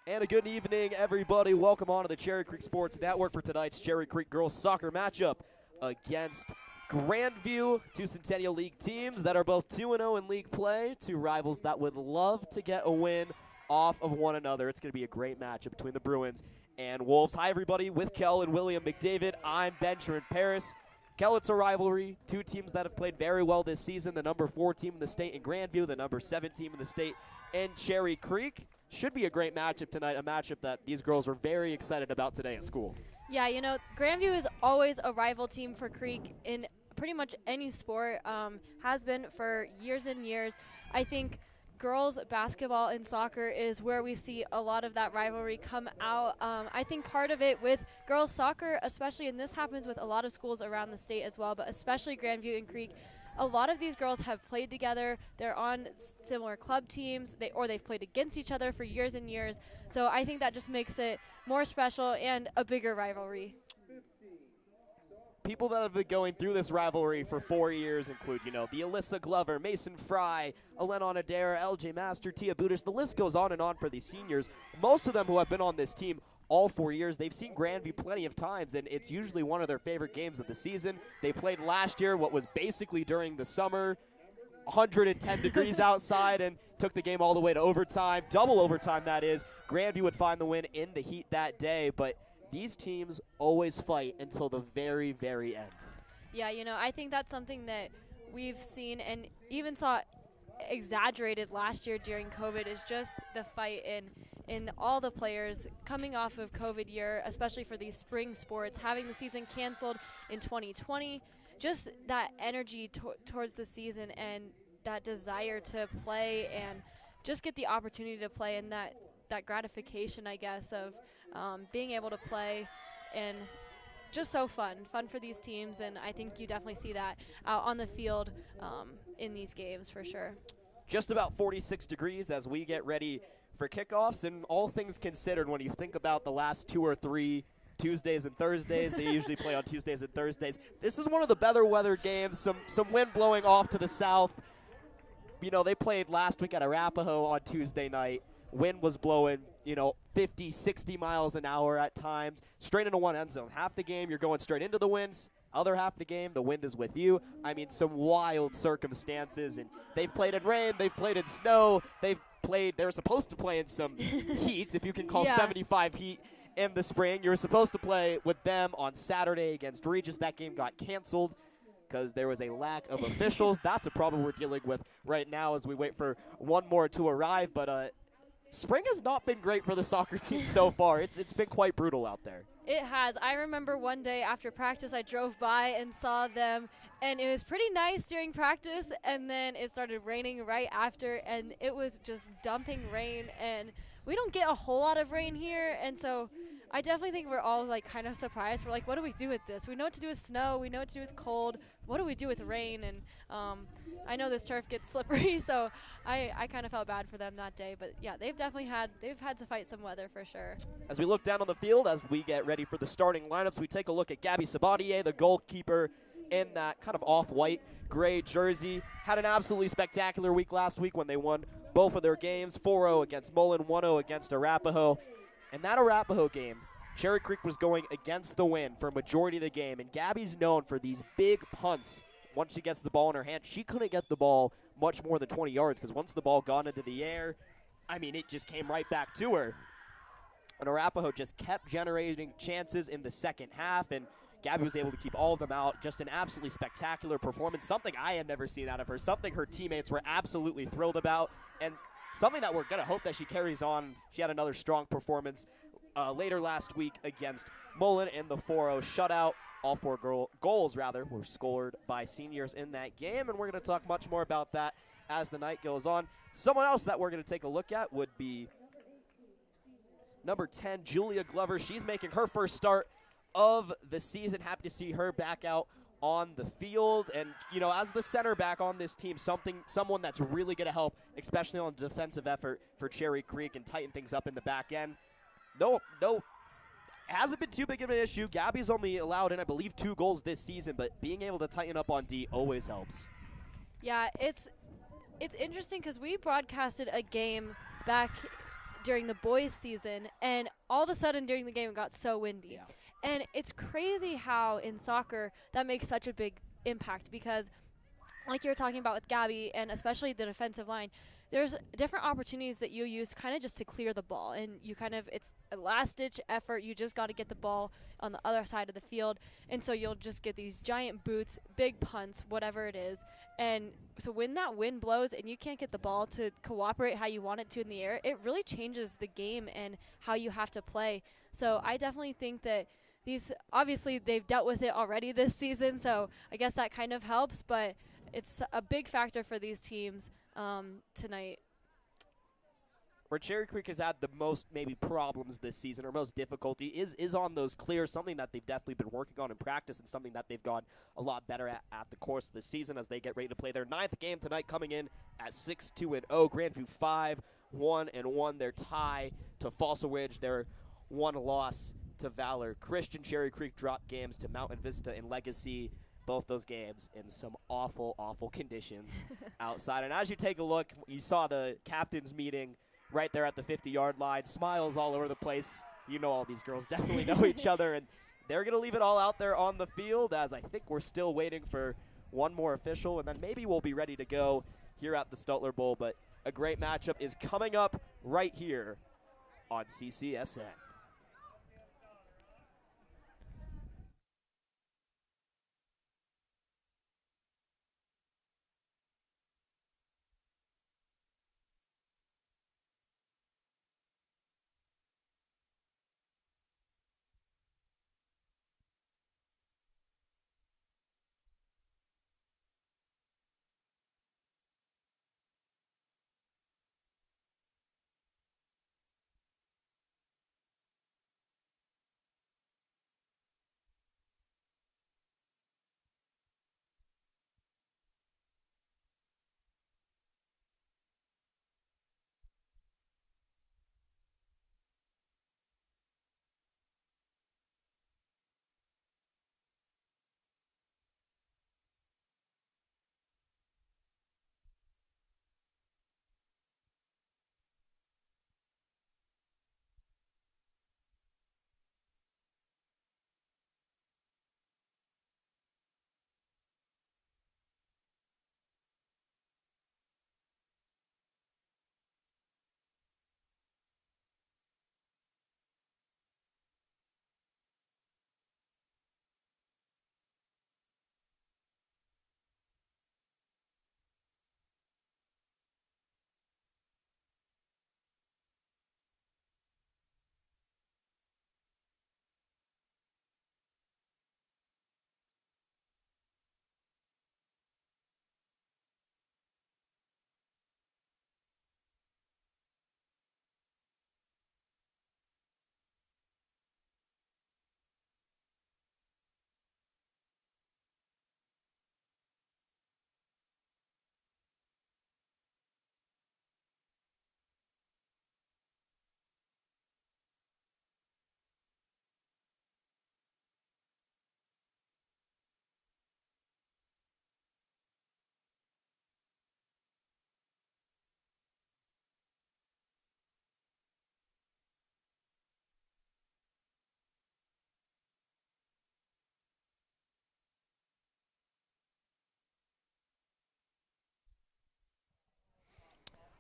And a good evening, everybody. Welcome on to the Cherry Creek Sports Network for tonight's Cherry Creek girls soccer matchup against Grandview, two Centennial League teams that are both 2-0 in league play, two rivals that would love to get a win off of one another. It's going to be a great matchup between the Bruins and Wolves. Hi, everybody. With Kel and William McDavid, I'm Benjamin Paris. Kel, it's a rivalry. Two teams that have played very well this season. The number 4 team in the state in Grandview, the number 7 team in the state in Cherry Creek. Should be a great matchup tonight, a matchup that these girls were very excited about today at school. Yeah, you know, Grandview is always a rival team for Creek in pretty much any sport, has been for years and years. I think girls basketball and soccer is where we see a lot of that rivalry come out. I think part of it with girls soccer, especially, and this happens with a lot of schools around the state as well, but especially Grandview and Creek, a lot of these girls have played together. They're on similar club teams, they've played against each other for years and years. So I think that just makes it more special and a bigger rivalry. People that have been going through this rivalry for 4 years include, the Alyssa Glover, Mason Fry, Elena Adair, LJ Master, Tia Budish. The list goes on and on for these seniors. Most of them who have been on this team all 4 years, they've seen Grandview plenty of times, and it's usually one of their favorite games of the season. They played last year, what was basically during the summer, 110 degrees outside, and took the game all the way to overtime, double overtime that is. Grandview would find the win in the heat that day, but these teams always fight until the very, very end. Yeah, I think that's something that we've seen and even saw exaggerated last year during COVID is just the fight in all the players coming off of COVID year, especially for these spring sports, having the season canceled in 2020, just that energy towards the season and that desire to play and just get the opportunity to play and that gratification, I guess, of being able to play, and just so fun for these teams, and I think you definitely see that out on the field in these games for sure. Just about 46 degrees as we get ready for kickoffs, and all things considered, when you think about the last 2 or 3 Tuesdays and Thursdays, they usually play on Tuesdays and Thursdays. This is one of the better weather games, some wind blowing off to the south. They played last week at Arapahoe on Tuesday night. Wind was blowing, 50, 60 miles an hour at times, straight into one end zone. Half the game, you're going straight into the winds. Other half the game, the wind is with you. I mean, some wild circumstances. And they've played in rain. They've played in snow. They were supposed to play in some heat, if you can call 75 heat in the spring. You were supposed to play with them on Saturday against Regis. That game got canceled because there was a lack of officials. That's a problem we're dealing with right now as we wait for one more to arrive. But spring has not been great for the soccer team so far. It's been quite brutal out there. It has. I remember one day after practice I drove by and saw them, and it was pretty nice during practice, and then it started raining right after, and it was just dumping rain, and we don't get a whole lot of rain here, and so I definitely think we're all kind of surprised. We're like, what do we do with this? We know what to do with snow. We know what to do with cold. What do we do with rain? And I know this turf gets slippery, so I kind of felt bad for them that day. But yeah, they've had to fight some weather for sure. As we look down on the field, as we get ready for the starting lineups, we take a look at Gabby Sabatier, the goalkeeper, in that kind of off-white gray jersey. Had an absolutely spectacular week last week when they won both of their games, 4-0 against Mullen, 1-0 against Arapahoe. And that Arapahoe game, Cherry Creek was going against the wind for a majority of the game, and Gabby's known for these big punts. Once she gets the ball in her hand, she couldn't get the ball much more than 20 yards because once the ball got into the air, it just came right back to her. And Arapahoe just kept generating chances in the second half, and Gabby was able to keep all of them out. Just an absolutely spectacular performance, something I had never seen out of her, something her teammates were absolutely thrilled about, and something that we're going to hope that she carries on. She had another strong performance later last week against Mullen in the 4-0 shutout. All 4 goals were scored by seniors in that game, and we're going to talk much more about that as the night goes on. Someone else that we're going to take a look at would be number 10, Julia Glover. She's making her first start of the season. Happy to see her back out on the field, and as the center back on this team, someone that's really going to help, especially on the defensive effort for Cherry Creek and tighten things up in the back end. No, hasn't been too big of an issue. Gabby's only allowed in, I believe, 2 goals this season, but being able to tighten up on D always helps. Yeah, it's interesting because we broadcasted a game back during the boys' season, and all of a sudden during the game it got so windy. Yeah. And it's crazy how in soccer that makes such a big impact because, like you were talking about with Gabby and especially the defensive line, there's different opportunities that you use kind of just to clear the ball. And you it's a last-ditch effort. You just got to get the ball on the other side of the field. And so you'll just get these giant boots, big punts, whatever it is. And so when that wind blows and you can't get the ball to cooperate how you want it to in the air, it really changes the game and how you have to play. So I definitely think that obviously they've dealt with it already this season, so I guess that kind of helps, but it's a big factor for these teams tonight. Where Cherry Creek has had the most maybe problems this season or most difficulty is on those clears, something that they've definitely been working on in practice and something that they've gone a lot better at the course of the season as they get ready to play their 9th game tonight, coming in at 6-2-0. Grandview 5-1-1. Their tie to Fossil Ridge, their one loss to Valor. Christian Cherry Creek dropped games to Mountain Vista and Legacy. Both those games in some awful, awful conditions outside. And as you take a look, you saw the captain's meeting right there at the 50-yard line. Smiles all over the place. You know all these girls definitely know each other. And they're going to leave it all out there on the field as I think we're still waiting for one more official. And then maybe we'll be ready to go here at the Stutler Bowl. But a great matchup is coming up right here on CCSN.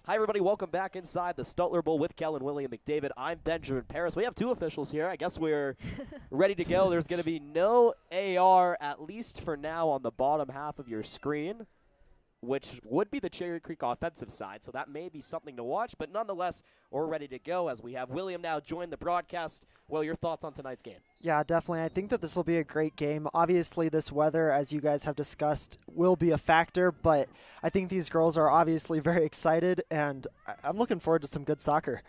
Hi, everybody. Welcome back inside the Stutler Bowl with Kellen, William McDavid. I'm Benjamin Paris. We have two officials here. I guess we're ready to go. There's going to be no AR, at least for now, on the bottom half of your screen, which would be the Cherry Creek offensive side. So that may be something to watch. But nonetheless, we're ready to go as we have William now join the broadcast. Will, your thoughts on tonight's game? Yeah, definitely. I think that this will be a great game. Obviously, this weather, as you guys have discussed, will be a factor, but I think these girls are obviously very excited, and I'm looking forward to some good soccer.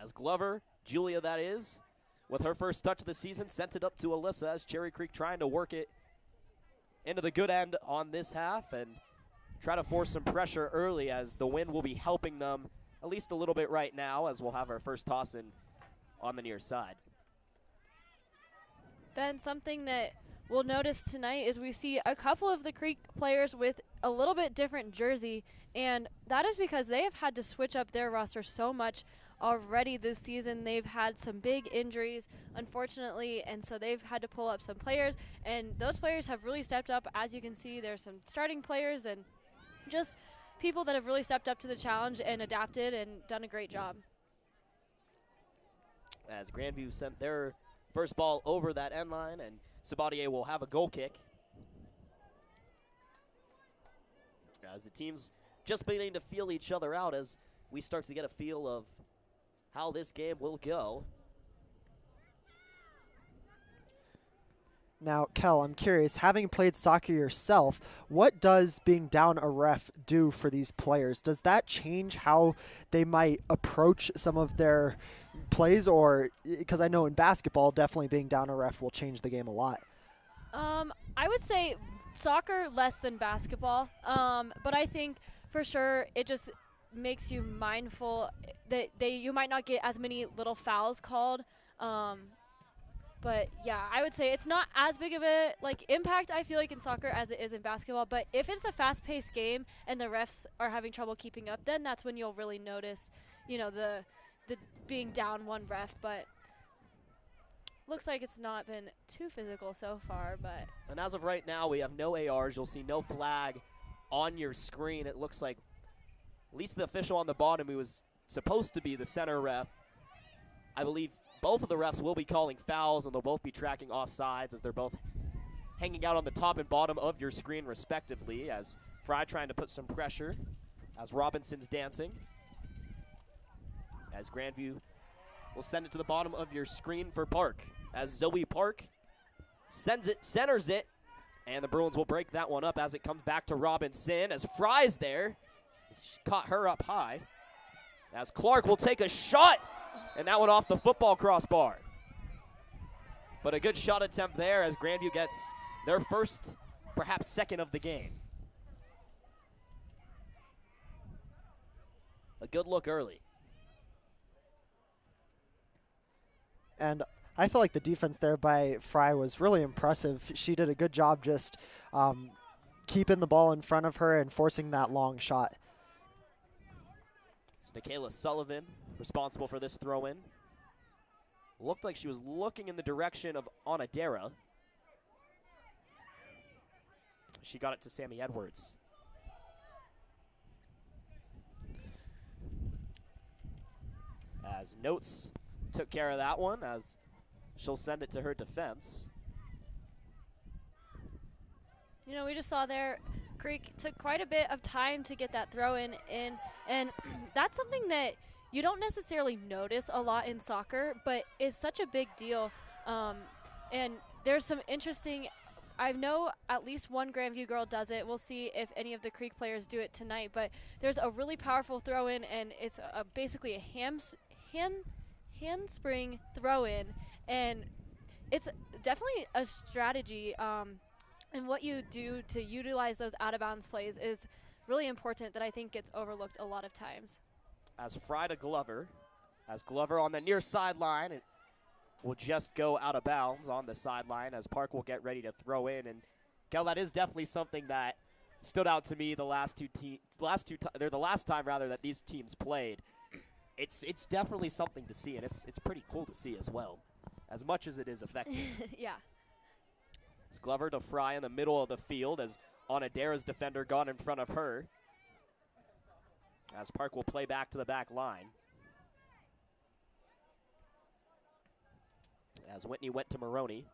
As Glover, Julia that is, with her first touch of the season, sent it up to Alyssa as Cherry Creek trying to work it into the good end on this half and try to force some pressure early as the wind will be helping them at least a little bit right now as we'll have our first toss in on the near side. Ben, something that we'll notice tonight is we see a couple of the Creek players with a little bit different jersey, and that is because they have had to switch up their roster so much already this season they've had some big injuries, unfortunately, and so they've had to pull up some players, and those players have really stepped up. As you can see, there's some starting players and just people that have really stepped up to the challenge and adapted and done a great job. As Grandview sent their first ball over that end line, and Sabatier will have a goal kick. As the teams just beginning to feel each other out as we start to get a feel of how this game will go. Now, Kel, I'm curious, having played soccer yourself, what does being down a ref do for these players? Does that change how they might approach some of their plays? Or, because I know in basketball, definitely being down a ref will change the game a lot. I would say soccer less than basketball, but I think for sure it just makes you mindful that you might not get as many little fouls called. But yeah, I would say it's not as big of a impact, I feel like, in soccer as it is in basketball. But if it's a fast-paced game and the refs are having trouble keeping up, then that's when you'll really notice, the being down one ref. But looks like it's not been too physical so far. But and as of right now, we have no ARs. You'll see no flag on your screen. It looks like at least the official on the bottom, who was supposed to be the center ref, I believe both of the refs will be calling fouls, and they'll both be tracking offsides as they're both hanging out on the top and bottom of your screen respectively, as Fry trying to put some pressure as Robinson's dancing. As Grandview will send it to the bottom of your screen for Park, as Zoe Park sends it, centers it, and the Bruins will break that one up as it comes back to Robinson, as Fry's there. Caught her up high, as Clark will take a shot, and that one off the football crossbar. But a good shot attempt there as Grandview gets their first, perhaps second of the game. A good look early. And I feel like the defense there by Fry was really impressive. She did a good job just keeping the ball in front of her and forcing that long shot. It's Nikayla Sullivan responsible for this throw-in. Looked like she was looking in the direction of Onodera. She got it to Sammy Edwards. As Notes took care of that one, as she'll send it to her defense. we just saw there, Creek took quite a bit of time to get that throw in, and that's something that you don't necessarily notice a lot in soccer, but is such a big deal. And there's some interesting, I know at least one Grandview girl does it. We'll see if any of the Creek players do it tonight, but there's a really powerful throw in, and it's basically a handspring throw in, and it's definitely a strategy. And what you do to utilize those out-of-bounds plays is really important that I think gets overlooked a lot of times. As Fry to Glover. As Glover on the near sideline, it will just go out of bounds on the sideline as Park will get ready to throw in. And Kel, that is definitely something that stood out to me the last time that these teams played. It's definitely something to see, and it's pretty cool to see as well, as much as it is effective. Yeah. It's Glover to Fry in the middle of the field as Onodera's defender got in front of her. As Park will play back to the back line. As Whitney went to Maroney.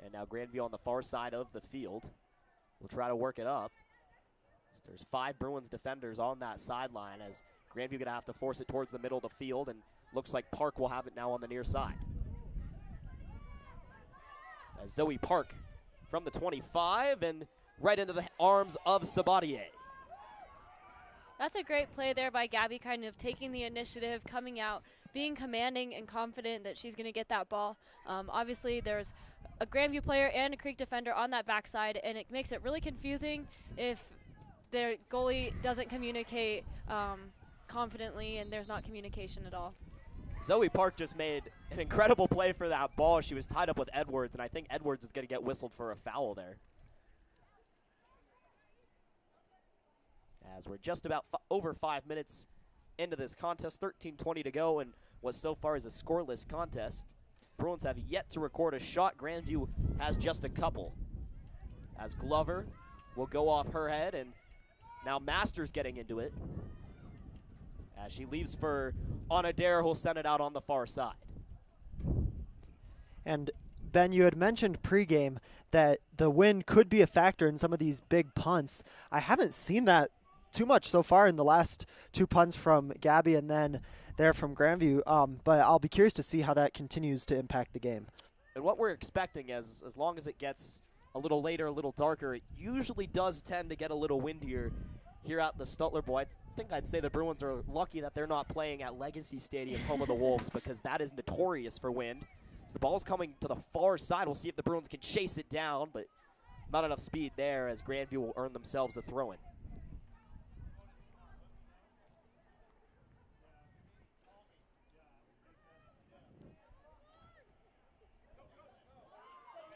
And now Grandview on the far side of the field will try to work it up. So there's 5 Bruins defenders on that sideline as Grandview going to have to force it towards the middle of the field, and looks like Park will have it now on the near side. As Zoe Park from the 25 and right into the arms of Sabatier. That's a great play there by Gabby, kind of taking the initiative, coming out, being commanding and confident that she's going to get that ball. Obviously, there's a Grandview player and a Creek defender on that backside, and it makes it really confusing if their goalie doesn't communicate confidently and there's not communication at all. Zoe Park just made an incredible play for that ball. She was tied up with Edwards, and I think Edwards is going to get whistled for a foul there. as we're just about over 5 minutes into this contest, 13:20 to go, and what so far is a scoreless contest. Bruins have yet to record a shot. Grandview has just a couple. As Glover will go off her head, and now Masters getting into it. As she leaves for Onodera, who'll send it out on the far side. And Ben, you had mentioned pregame that the wind could be a factor in some of these big punts. I haven't seen that too much so far in the last 2 punts from Gabby and then there from Grandview, but I'll be curious to see how that continues to impact the game. And what we're expecting, as long as it gets a little later, a little darker, it usually does tend to get a little windier here at the Stutler Bowl. I think I'd say the Bruins are lucky that they're not playing at Legacy Stadium, home of the Wolves, because that is notorious for wind. So the ball's coming to the far side. We'll see if the Bruins can chase it down, but not enough speed there as Grandview will earn themselves a throw-in.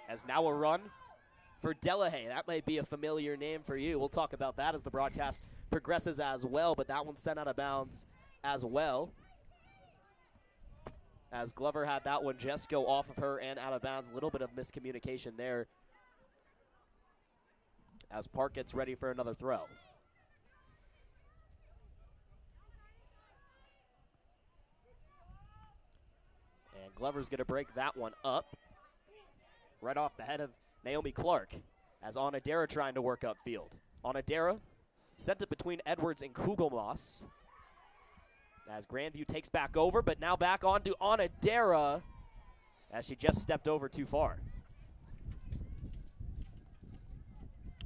As now a run for Delahaye. That might be a familiar name for you. We'll talk about that as the broadcast progresses as well, but that one's sent out of bounds as well. As Glover had that one just go off of her and out of bounds. A little bit of miscommunication there as Park gets ready for another throw. And Glover's going to break that one up right off the head of Naomi Clark as Onodera trying to work upfield. Onodera sent it between Edwards and Kugelmoss as Grandview takes back over, but now back on to Onodera as she just stepped over too far.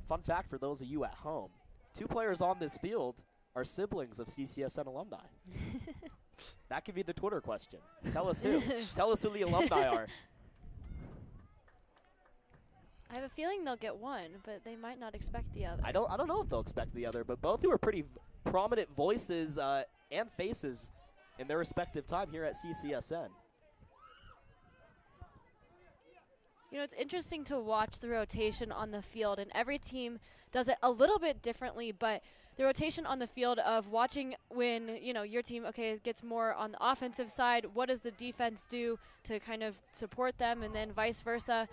Fun fact for those of you at home, 2 players on this field are siblings of CCSN alumni. That could be the Twitter question. Tell us who. Tell us who the alumni are. I have a feeling they'll get one, but they might not expect the other. I don't know if they'll expect the other, but both who are pretty prominent voices and faces in their respective time here at CCSN. You know, it's interesting to watch the rotation on the field, and every team does it a little bit differently, but the rotation on the field of watching when, you know, your team, okay, gets more on the offensive side, what does the defense do to kind of support them, and then vice versa.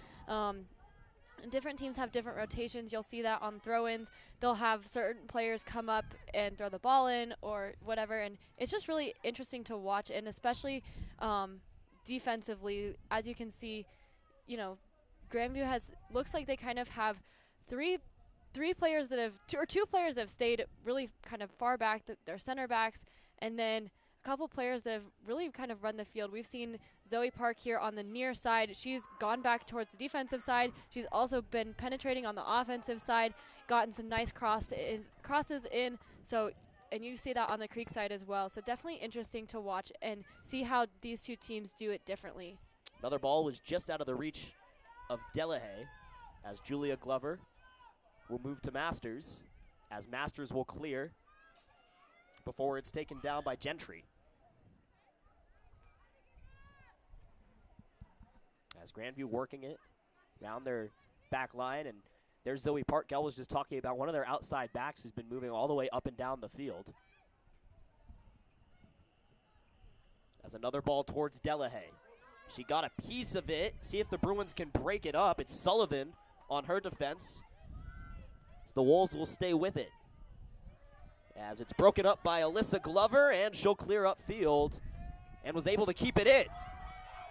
Different teams have different rotations. You'll see that on throw-ins. They'll have certain players come up and throw the ball in or whatever, and it's just really interesting to watch, and especially defensively, as you can see, you know, Grandview looks like they kind of have three players that have two players that have stayed really kind of far back, they're center backs, and then a couple players that have really kind of run the field. We've seen Zoe Park here on the near side. She's gone back towards the defensive side. She's also been penetrating on the offensive side, gotten some nice crosses in. So, and you see that on the Creek side as well. So definitely interesting to watch and see how these 2 teams do it differently. Another ball was just out of the reach of Delahaye as Julia Glover will move to Masters, as Masters will clear before it's taken down by Gentry. As Grandview working it down their back line, and there's Zoe Park. Gal was just talking about one of their outside backs who's been moving all the way up and down the field. As another ball towards Delahaye. She got a piece of it. See if the Bruins can break it up. It's Sullivan on her defense. So the Wolves will stay with it. As it's broken up by Alyssa Glover, and she'll clear upfield and was able to keep it in.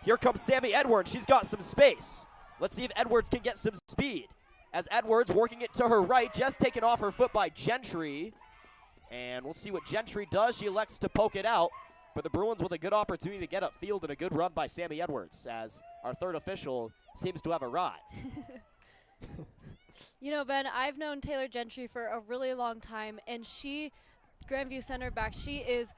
Here comes Sammy Edwards. She's got some space. Let's see if Edwards can get some speed. As Edwards working it to her right, just taken off her foot by Gentry. And we'll see what Gentry does. She elects to poke it out. But the Bruins with a good opportunity to get upfield and a good run by Sammy Edwards, as our third official seems to have arrived. You know, Ben, I've known Taylor Gentry for a really long time, and Grandview center back, she is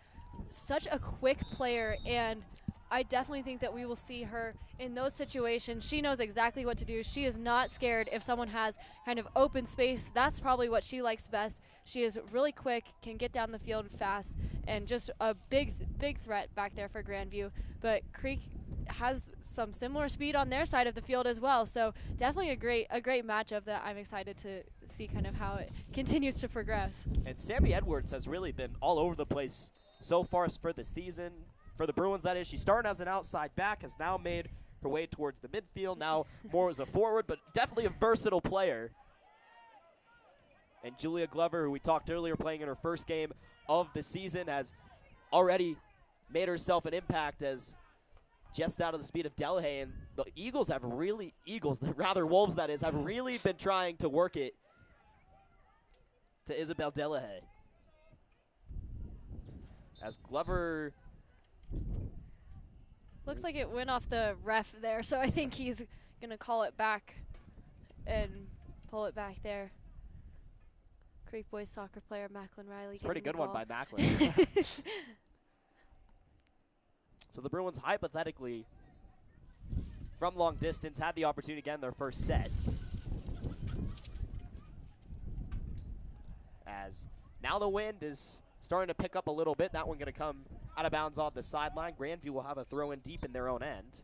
such a quick player, and I definitely think that we will see her in those situations. She knows exactly what to do. She is not scared if someone has kind of open space. That's probably what she likes best. She is really quick, can get down the field fast, and just a big threat back there for Grandview. But Creek has some similar speed on their side of the field as well. So definitely a great matchup that I'm excited to see kind of how it continues to progress. And Sammy Edwards has really been all over the place so far for the season. For the Bruins, that is. She started as an outside back, has now made her way towards the midfield, now more as a forward, but definitely a versatile player. And Julia Glover, who we talked earlier, playing in her first game of the season, has already made herself an impact as just out of the speed of Delahaye. And the Wolves, that is, have really been trying to work it to Isabel Delahaye. As Glover... Looks like it went off the ref there, so I think he's going to call it back and pull it back there. Creek Boys soccer player Macklin Riley. It's a pretty good one by Macklin. So the Bruins hypothetically, from long distance, had the opportunity to get in their first set. As now the wind is starting to pick up a little bit. That one going to come out of bounds off the sideline. Grandview will have a throw in deep in their own end.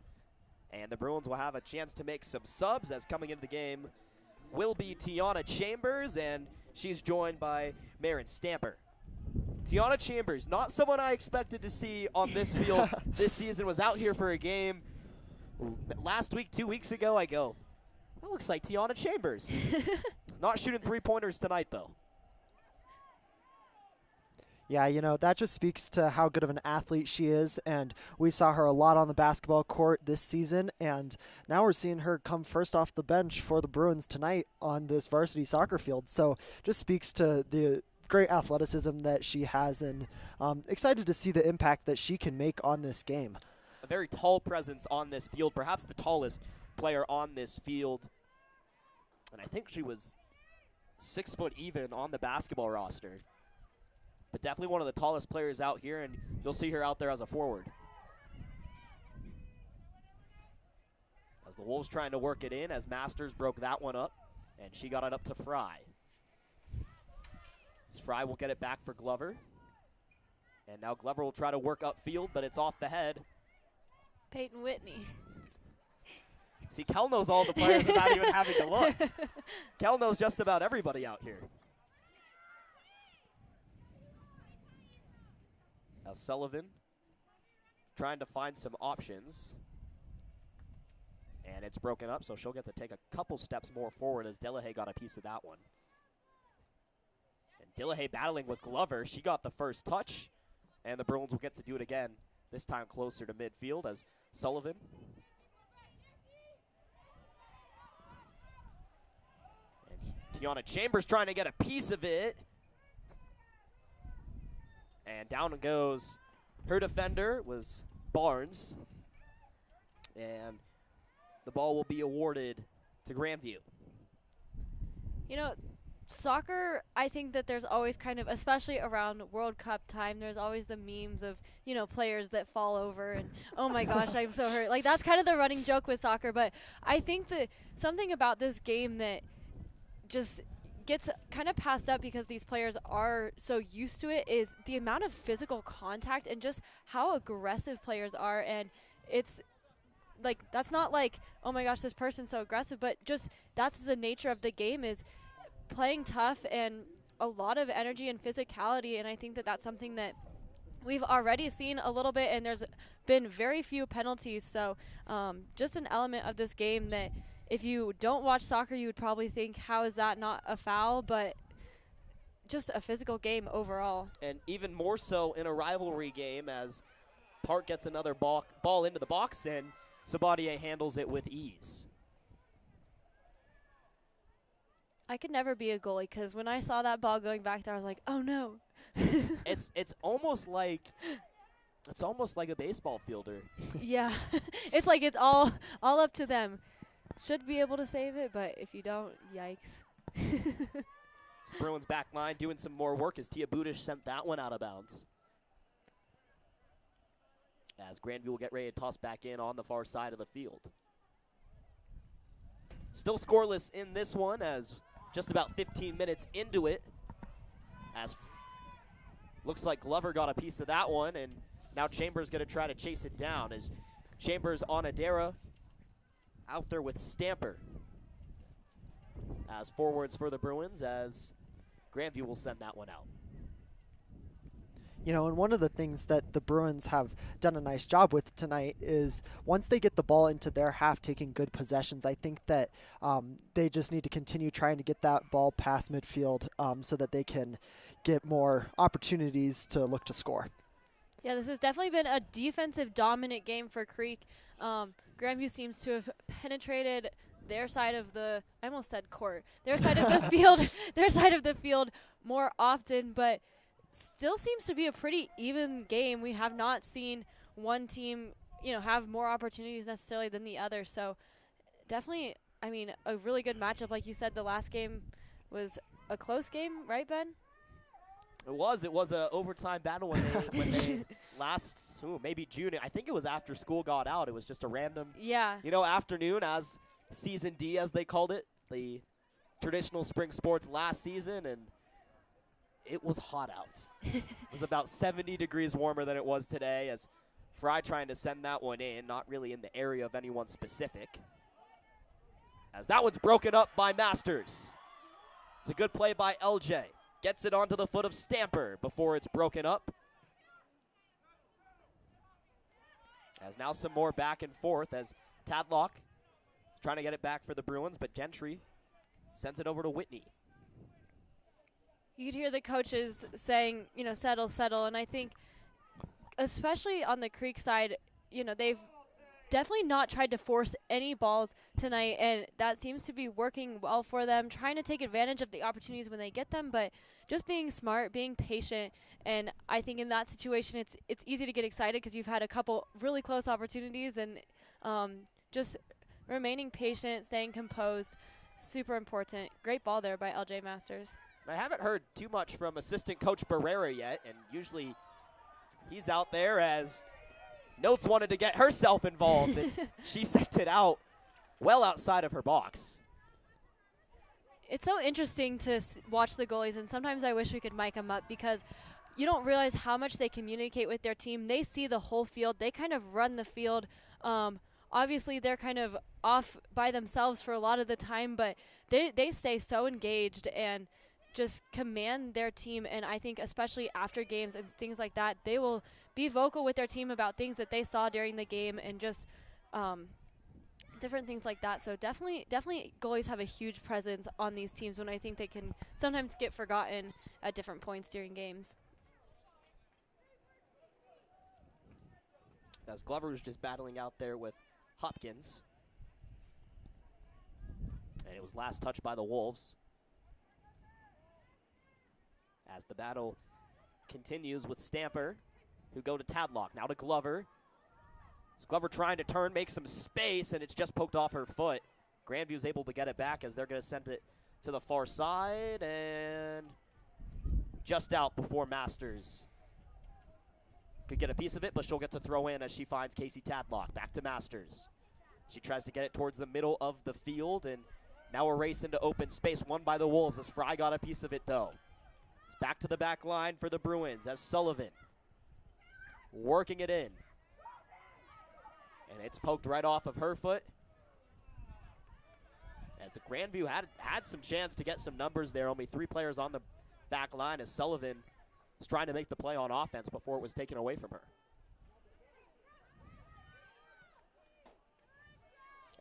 And the Bruins will have a chance to make some subs, as coming into the game will be Tiana Chambers, and she's joined by Marin Stamper. Tiana Chambers, not someone I expected to see on this field this season, was out here for a game last week, 2 weeks ago. I go, that looks like Tiana Chambers. Not shooting three-pointers tonight, though. Yeah, you know, that just speaks to how good of an athlete she is, and we saw her a lot on the basketball court this season, and now we're seeing her come first off the bench for the Bruins tonight on this varsity soccer field. So just speaks to the great athleticism that she has, and excited to see the impact that she can make on this game. A very tall presence on this field, perhaps the tallest player on this field, and I think she was 6 foot even on the basketball roster. But definitely one of the tallest players out here, and you'll see her out there as a forward. As the Wolves trying to work it in, as Masters broke that one up, and she got it up to Fry. As Fry will get it back for Glover. And now Glover will try to work upfield, but it's off the head. Peyton Whitney. See, Kel knows all the players without even having to look. Kel knows just about everybody out here. Now Sullivan trying to find some options. And it's broken up, so she'll get to take a couple steps more forward as Delahaye got a piece of that one. And Delahaye battling with Glover. She got the first touch, and the Bruins will get to do it again, this time closer to midfield as Sullivan. And Tiana Chambers trying to get a piece of it. And down goes her defender, was Barnes. And the ball will be awarded to Grandview. You know, soccer, I think that there's always kind of, especially around World Cup time, there's always the memes of, you know, players that fall over and, oh my gosh, I'm so hurt. Like, that's kind of the running joke with soccer. But I think that something about this game that just gets kind of passed up because these players are so used to it is the amount of physical contact and just how aggressive players are. And it's like, that's not like, oh my gosh, this person's so aggressive, but just that's the nature of the game, is playing tough and a lot of energy and physicality. And I think that that's something that we've already seen a little bit, and there's been very few penalties. So just an element of this game that if you don't watch soccer, you would probably think, how is that not a foul? But just a physical game overall. And even more so in a rivalry game, as Park gets another ball into the box, and Sabatier handles it with ease. I could never be a goalie, because when I saw that ball going back there, I was like, oh no. It's almost like a baseball fielder. Yeah, it's like it's all up to them. Should be able to save it, but if you don't, yikes. Bruins back line doing some more work as Tia Budish sent that one out of bounds. As Grandview will get ready to toss back in on the far side of the field. Still scoreless in this one, as just about 15 minutes into it. As looks like Glover got a piece of that one, and now Chambers going to try to chase it down. As Chambers on Adara out there with Stamper as forwards for the Bruins, as Grandview will send that one out. You know, and one of the things that the Bruins have done a nice job with tonight is once they get the ball into their half, taking good possessions, I think that they just need to continue trying to get that ball past midfield so that they can get more opportunities to look to score. Yeah, this has definitely been a defensive dominant game for Creek. Grandview seems to have penetrated their side of the, I almost said court, their side of the field more often, but still seems to be a pretty even game. We have not seen one team, have more opportunities necessarily than the other. So definitely, a really good matchup. Like you said, the last game was a close game, right, Ben? It was a overtime battle when they last, maybe June. I think it was after school got out. It was just a random, afternoon, as season D, as they called it, the traditional spring sports last season, and it was hot out. It was about 70 degrees warmer than it was today, as Fry trying to send that one in, not really in the area of anyone specific. As that one's broken up by Masters. It's a good play by LJ. Gets it onto the foot of Stamper before it's broken up. As now some more back and forth as Tadlock is trying to get it back for the Bruins, but Gentry sends it over to Whitney. You could hear the coaches saying, settle, settle. And I think, especially on the Creek side, they've definitely not tried to force any balls tonight. And that seems to be working well for them, trying to take advantage of the opportunities when they get them, but just being smart, being patient. And I think in that situation, it's easy to get excited because you've had a couple really close opportunities, and just remaining patient, staying composed, super important. Great ball there by LJ Masters. I haven't heard too much from assistant coach Barrera yet, and usually he's out there as Notes wanted to get herself involved, and she sent it out well outside of her box. It's so interesting to watch the goalies, and sometimes I wish we could mic them up because you don't realize how much they communicate with their team. They see the whole field. They kind of run the field. Obviously, they're kind of off by themselves for a lot of the time, but they stay so engaged and just command their team. And I think especially after games and things like that, they will be vocal with their team about things that they saw during the game and just different things like that. So definitely goalies have a huge presence on these teams when I think they can sometimes get forgotten at different points during games. As Glover was just battling out there with Hopkins. And it was last touched by the Wolves. As the battle continues with Stamper, who go to Tadlock. Now to Glover. Glover trying to turn, make some space, and it's just poked off her foot. Grandview's able to get it back as they're going to send it to the far side, and just out before Masters could get a piece of it, but she'll get to throw in as she finds Casey Tadlock. Back to Masters. She tries to get it towards the middle of the field, and now a race into open space, won by the Wolves as Fry got a piece of it, though. It's back to the back line for the Bruins as Sullivan working it in. And it's poked right off of her foot. As the Grandview had some chance to get some numbers there. Only 3 players on the back line as Sullivan was trying to make the play on offense before it was taken away from her.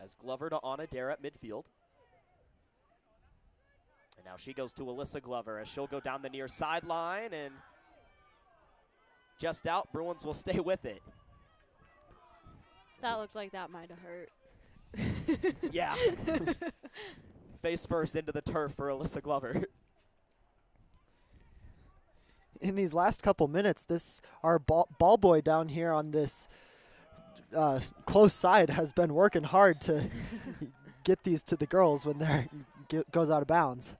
As Glover to Anna Dare at midfield. And now she goes to Alyssa Glover as she'll go down the near sideline and just out. Bruins will stay with it. That looked like that might have hurt. Yeah. Face first into the turf for Alyssa Glover. In these last couple minutes, our ball boy down here on this close side has been working hard to get these to the girls when they're goes out of bounds.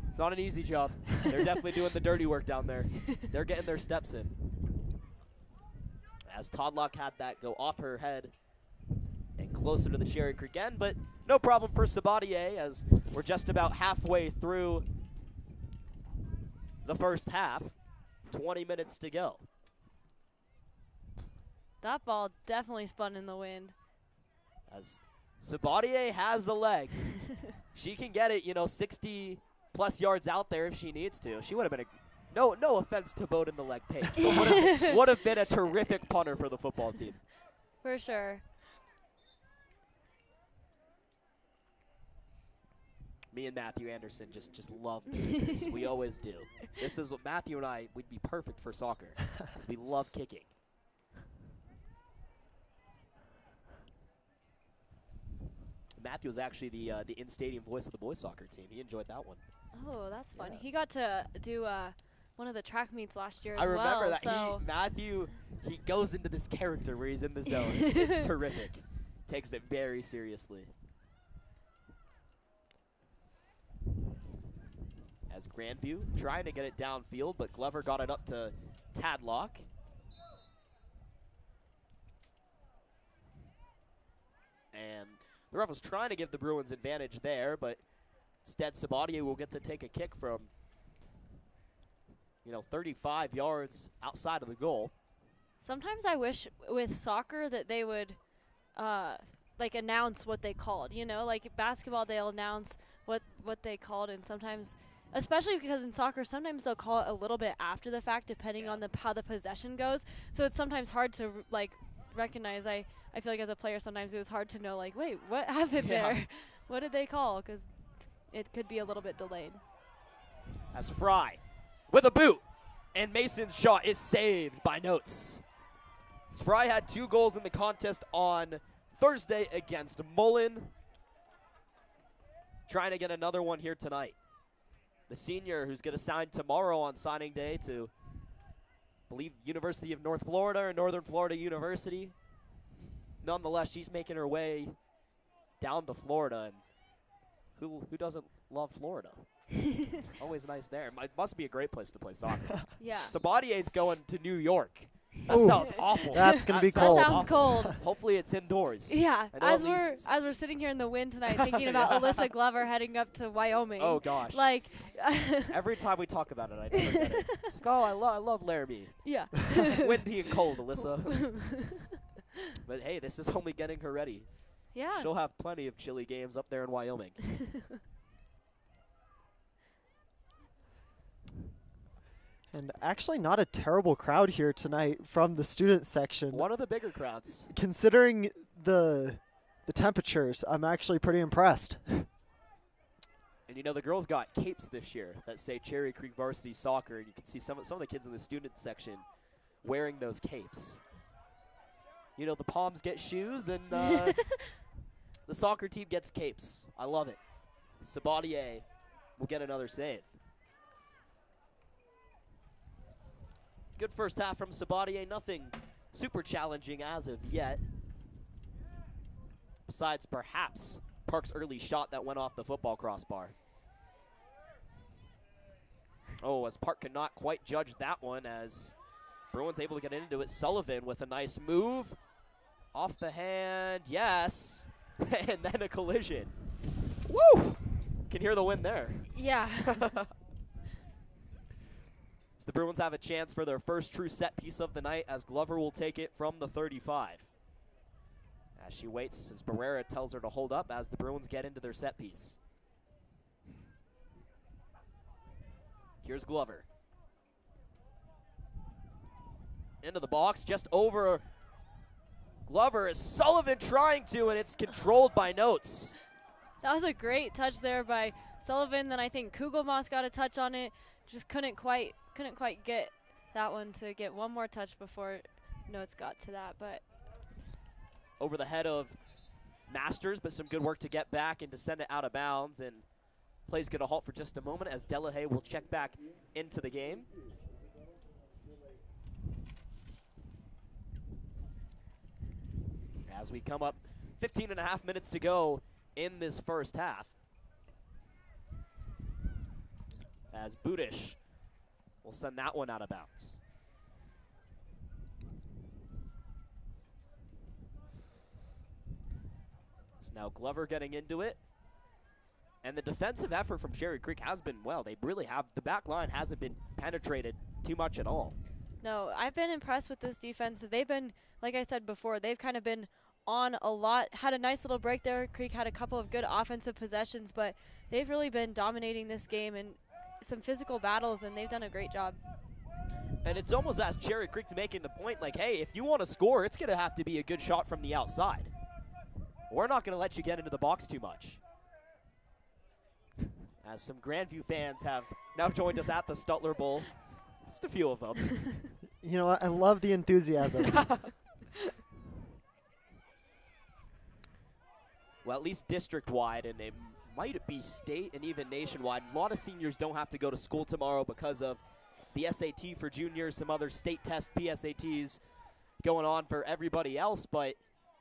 It's not an easy job. They're definitely doing the dirty work down there. They're getting their steps in. As Tadlock had that go off her head and closer to the Cherry Creek end, but no problem for Sabatier as we're just about halfway through the first half. 20 minutes to go. That ball definitely spun in the wind. As Sabatier has the leg. She can get it, 60-plus yards out there if she needs to. She would have been no offense to Bowden the leg page, but would have been a terrific punter for the football team. For sure. Me and Matthew Anderson just love kickers. We always do. This is what Matthew and I would be perfect for soccer, 'cause we love kicking. Matthew was actually the in-stadium voice of the boys soccer team. He enjoyed that one. Oh, that's fun. Yeah. He got to do one of the track meets last year as I remember well. that. So Matthew, he goes into this character where he's in the zone. It's terrific. Takes it very seriously. As Grandview trying to get it downfield, but Glover got it up to Tadlock. And the ref was trying to give the Bruins advantage there, but instead Sabatier will get to take a kick from 35 yards outside of the goal. sometimes I wish with soccer that they would announce what they called. Like basketball, they'll announce what they called, and sometimes, especially because in soccer, sometimes they'll call it a little bit after the fact, depending on how the possession goes. So it's sometimes hard to recognize. I feel like as a player, sometimes it was hard to know, wait, what happened there? What did they call? Because it could be a little bit delayed. As Fry with a boot, and Mason's shot is saved by Notes. As Fry had 2 goals in the contest on Thursday against Mullen. Trying to get another one here tonight. The senior who's going to sign tomorrow on signing day to, I believe, University of North Florida or Northern Florida University. Nonetheless, she's making her way down to Florida, and who doesn't love Florida? Always nice there. It must be a great place to play soccer. Yeah. Sabatier's going to New York. That Ooh. sounds awful. That's gonna be That cold. sounds cold. Hopefully it's indoors. Yeah. I know As at we're sitting here in the wind tonight, thinking about Alyssa Glover heading up to Wyoming. Oh gosh. Every time we talk about it, I never get it. It's like, oh, I love Laramie. Yeah. Windy and cold, Alyssa. But hey, this is only getting her ready. Yeah. She'll have plenty of chilly games up there in Wyoming. And actually not a terrible crowd here tonight from the student section. One of the bigger crowds. Considering the temperatures, I'm actually pretty impressed. And the girls got capes this year that say Cherry Creek Varsity Soccer, and you can see some of the kids in the student section wearing those capes. The Palms get shoes, and the soccer team gets capes. I love it. Sabatier will get another save. Good first half from Sabatier. Nothing super challenging as of yet. Besides perhaps Park's early shot that went off the football crossbar. Oh, as Park could not quite judge that one, as Bruins able to get into it. Sullivan with a nice move. Off the hand, yes. And then a collision. Woo! Can hear the wind there. Yeah. The Bruins have a chance for their first true set piece of the night, as Glover will take it from the 35. As she waits, as Barrera tells her to hold up as the Bruins get into their set piece. Here's Glover. Into the box, just over Glover. Is Sullivan trying to, and it's controlled by Notes. That was a great touch there by Sullivan. Then I think Kugelmoss got a touch on it. Just couldn't quite get that one to get one more touch before Notes got to that. But over the head of Masters, but some good work to get back and to send it out of bounds. And play's going to halt for just a moment as Delahaye will check back into the game. As we come up 15 and a half minutes to go in this first half. As Budish will send that one out of bounds. So now Glover getting into it. And the defensive effort from Cherry Creek has been well. They really have, the back line hasn't been penetrated too much at all. No, I've been impressed with this defense. They've been, like I said before, they've kind of been on a lot. Had a nice little break there. Creek had a couple of good offensive possessions, but they've really been dominating this game in some physical battles, and they've done a great job. And it's almost as Cherry Creek's making the point, like, hey, if you want to score, it's going to have to be a good shot from the outside. We're not going to let you get into the box too much. As some Grandview fans have now joined us at the Stutler Bowl. Just a few of them. You know what? I love the enthusiasm. Well, at least district-wide, and it might be state and even nationwide. A lot of seniors don't have to go to school tomorrow because of the SAT for juniors, some other state test PSATs going on for everybody else. But,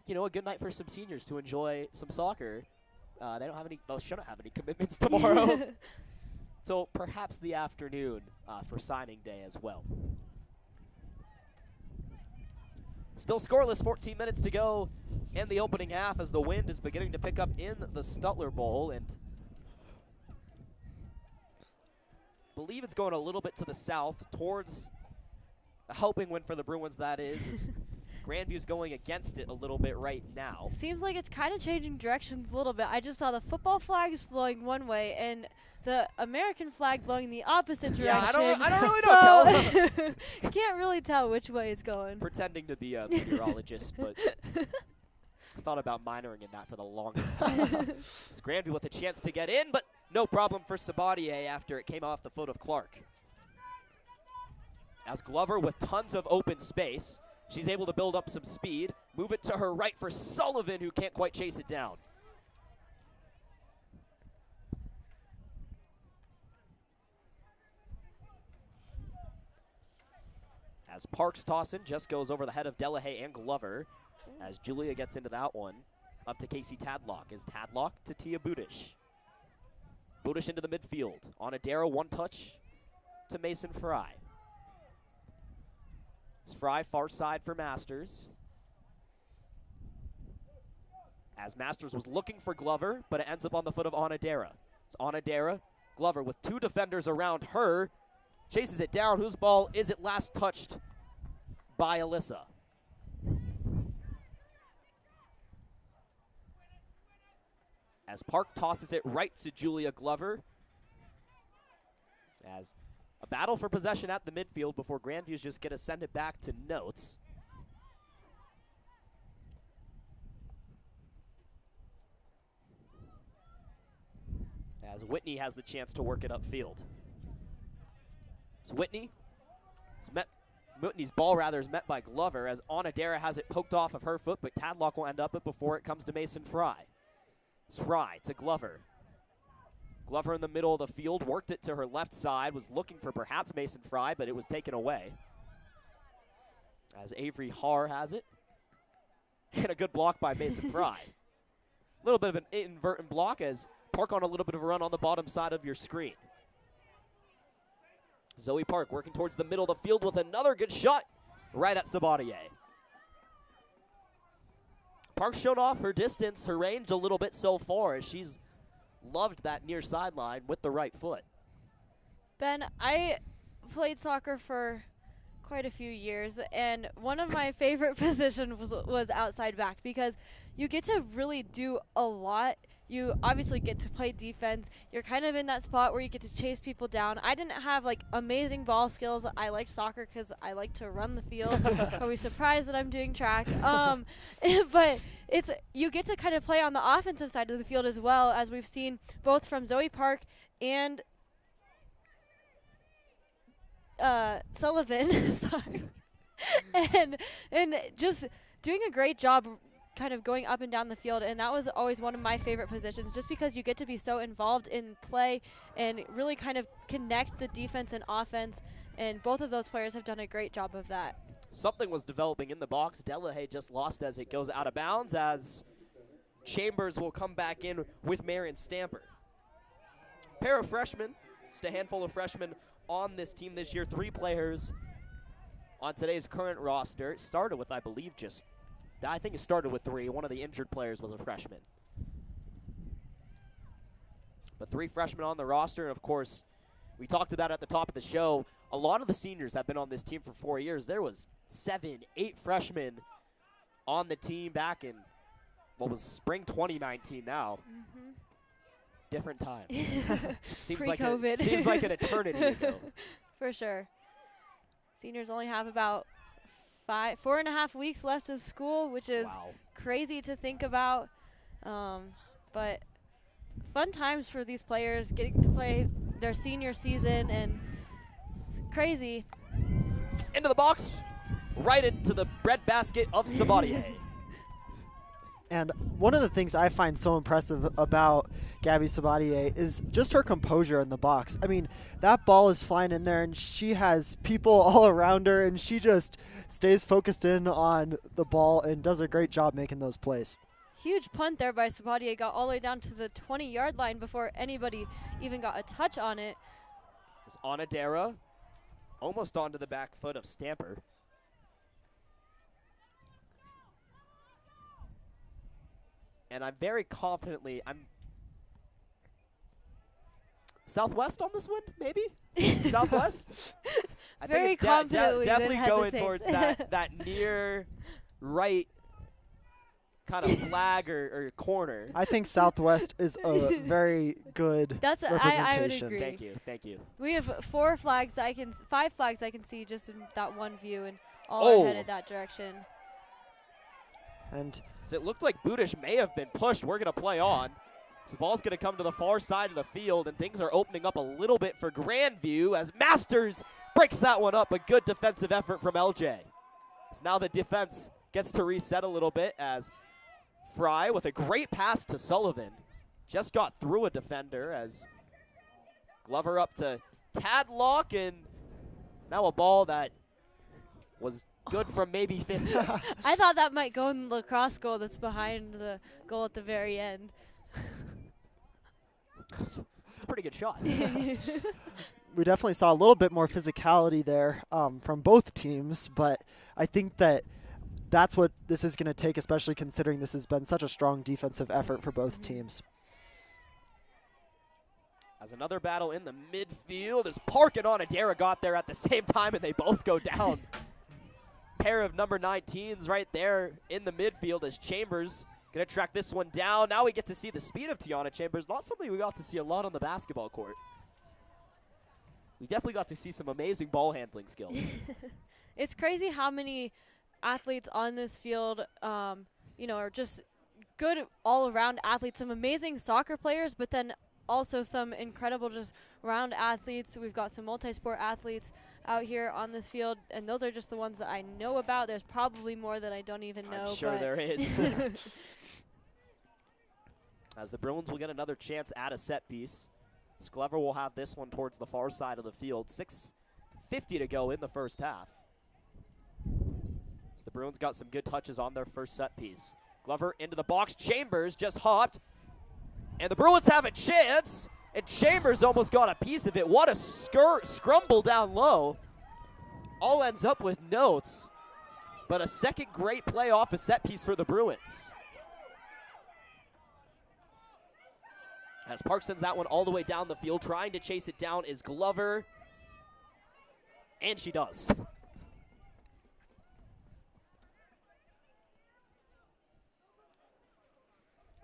you know, a good night for some seniors to enjoy some soccer. They don't have any, well, shouldn't have any commitments tomorrow. So perhaps the afternoon for signing day as well. Still scoreless, 14 minutes to go in the opening half as the wind is beginning to pick up in the Stutler Bowl, and believe it's going a little bit to the south towards a helping win for the Bruins, that is. Grandview's going against it a little bit right now. Seems like it's kind of changing directions a little bit. I just saw the football flags blowing one way and the American flag blowing the opposite direction. Yeah, I don't really know, Kel. Can't really tell which way it's going. Pretending to be a meteorologist, but I thought about minoring in that for the longest time. It's Grandview with a chance to get in, but no problem for Sabatier after it came off the foot of Clark. As Glover with tons of open space. She's able to build up some speed, move it to her right for Sullivan, who can't quite chase it down. As Parks tossing, just goes over the head of Delahaye and Glover. As Julia gets into that one, up to Casey Tadlock. Is Tadlock to Tia Budish. Budish into the midfield. On Adara, one touch to Mason Fry. Fry far side for Masters. As Masters was looking for Glover, but it ends up on the foot of Onodera. It's Onodera. Glover with two defenders around her. Chases it down. Whose ball is it last touched by Alyssa? As Park tosses it right to Julia Glover. As a battle for possession at the midfield before Grandview's just going to send it back to Notes. As Whitney has the chance to work it upfield. So Whitney's ball is met by Glover as Onodera has it poked off of her foot, but Tadlock will end up it before it comes to Mason Fry. It's Fry to Glover. Glover in the middle of the field, worked it to her left side, was looking for perhaps Mason Fry, but it was taken away. As Avery Haar has it. And a good block by Mason Fry. A little bit of an inadvertent block as Park on a little bit of a run on the bottom side of your screen. Zoe Park working towards the middle of the field with another good shot right at Sabatier. Park's shown off her distance, her range a little bit so far as she's loved that near sideline with the right foot. Ben, I played soccer for quite a few years, and one of my favorite positions was outside back because you get to really do a lot. You obviously get to play defense. You're kind of in that spot where you get to chase people down. I didn't have like amazing ball skills. I liked soccer because I like to run the field. Are we surprised that I'm doing track? But you get to kind of play on the offensive side of the field as well, as we've seen both from Zoe Park and Sullivan. Sorry. and just doing a great job kind of going up and down the field, and that was always one of my favorite positions just because you get to be so involved in play and really kind of connect the defense and offense, and both of those players have done a great job of that. Something was developing in the box. Delahaye just lost as it goes out of bounds as Chambers will come back in with Marion Stamper. Pair of freshmen, just a handful of freshmen on this team this year. 3 players on today's current roster. It started with, I believe, I think it started with 3. One of the injured players was a freshman. But 3 freshmen on the roster, and of course, we talked about at the top of the show, a lot of the seniors have been on this team for 4 years. There was 7, 8 freshmen on the team back in, what was spring 2019 now. Mm-hmm. Different times. seems Pre-COVID. Seems like an eternity ago. For sure. Seniors only have about 4.5 weeks left of school, which is crazy to think about. But fun times for these players getting to play their senior season, and it's crazy. Into the box, right into the breadbasket of Sabatier. And one of the things I find so impressive about Gabby Sabatier is just her composure in the box. I mean, that ball is flying in there, and she has people all around her, and she just stays focused in on the ball and does a great job making those plays. Huge punt there by Sabatier, got all the way down to the 20-yard line before anybody even got a touch on it. It's Onadera, almost onto the back foot of Stamper. And I'm very confidently, Southwest on this one, maybe? Southwest? I Very think it's confidently definitely then going hesitates. towards that near right kind of flag or corner. I think Southwest is a very good I would representation. agree. Thank you. We have 5 flags I can see just in that one view, and all are headed that direction. And So it looked like Budish may have been pushed. We're going to play on. So the ball's going to come to the far side of the field, and things are opening up a little bit for Grandview as Masters breaks that one up. A good defensive effort from LJ. So now the defense gets to reset a little bit as Fry with a great pass to Sullivan. Just got through a defender as Glover up to Tadlock, and now a ball that was good from maybe 50. I thought that might go in the lacrosse goal that's behind the goal at the very end. It's a pretty good shot. we definitely saw a little bit more physicality there from both teams, but I think that's what this is going to take, especially considering this has been such a strong defensive effort for both teams. As another battle in the midfield as Park and Onadera got there at the same time, and they both go down. Pair of number 19s right there in the midfield as Chambers going to track this one down. Now we get to see the speed of Tiana Chambers, not something we got to see a lot on the basketball court. We definitely got to see some amazing ball handling skills. It's crazy how many athletes on this field, are just good all-around athletes, some amazing soccer players, but then also some incredible just round athletes. We've got some multi-sport athletes out here on this field, and those are just the ones that I know about. There's probably more that I don't even know. I'm sure there is. As the Bruins will get another chance at a set piece. Glover will have this one towards the far side of the field. 6:50 to go in the first half. So the Bruins got some good touches on their first set piece. Glover into the box. Chambers just hopped. And the Bruins have a chance. And Chambers almost got a piece of it. What a scrumble down low. All ends up with notes. But a second great play off a set piece for the Bruins. As Park sends that one all the way down the field, trying to chase it down is Glover. And she does.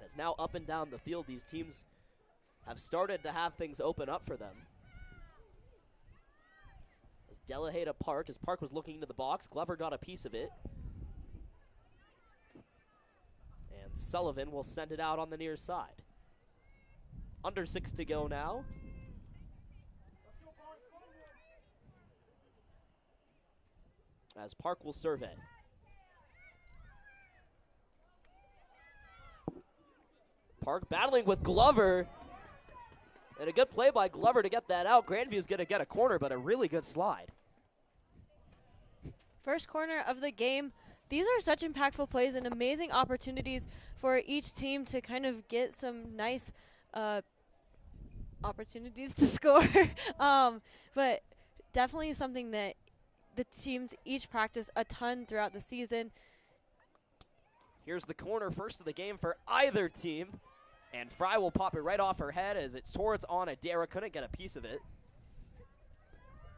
As now up and down the field, these teams have started to have things open up for them. As Delaheda Park, as Park was looking into the box, Glover got a piece of it. And Sullivan will send it out on the near side. Under 6 to go now. As Park will serve it. Park battling with Glover. And a good play by Glover to get that out. Grandview's going to get a corner, but a really good slide. First corner of the game. These are such impactful plays and amazing opportunities for each team to kind of get some nice opportunities to score. But definitely something that the teams each practice a ton throughout the season. Here's the corner first of the game for either team. And Fry will pop it right off her head as it's towards Onadera. Couldn't get a piece of it.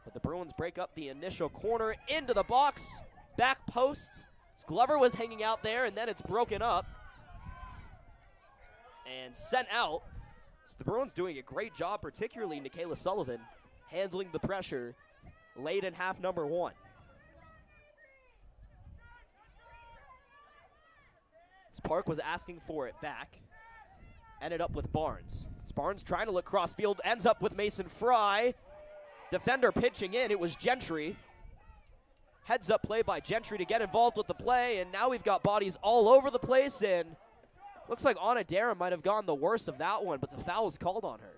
But the Bruins break up the initial corner into the box, back post. Glover was hanging out there, and then it's broken up and sent out. So the Bruins doing a great job, particularly Nikayla Sullivan, handling the pressure late in half number 1. Park was asking for it back. Ended up with Barnes. Barnes trying to look cross field, ends up with Mason Fry. Defender pitching in, it was Gentry. Heads up play by Gentry to get involved with the play, and now we've got bodies all over the place, and looks like Anna Dara might have gone the worst of that one, but the foul was called on her.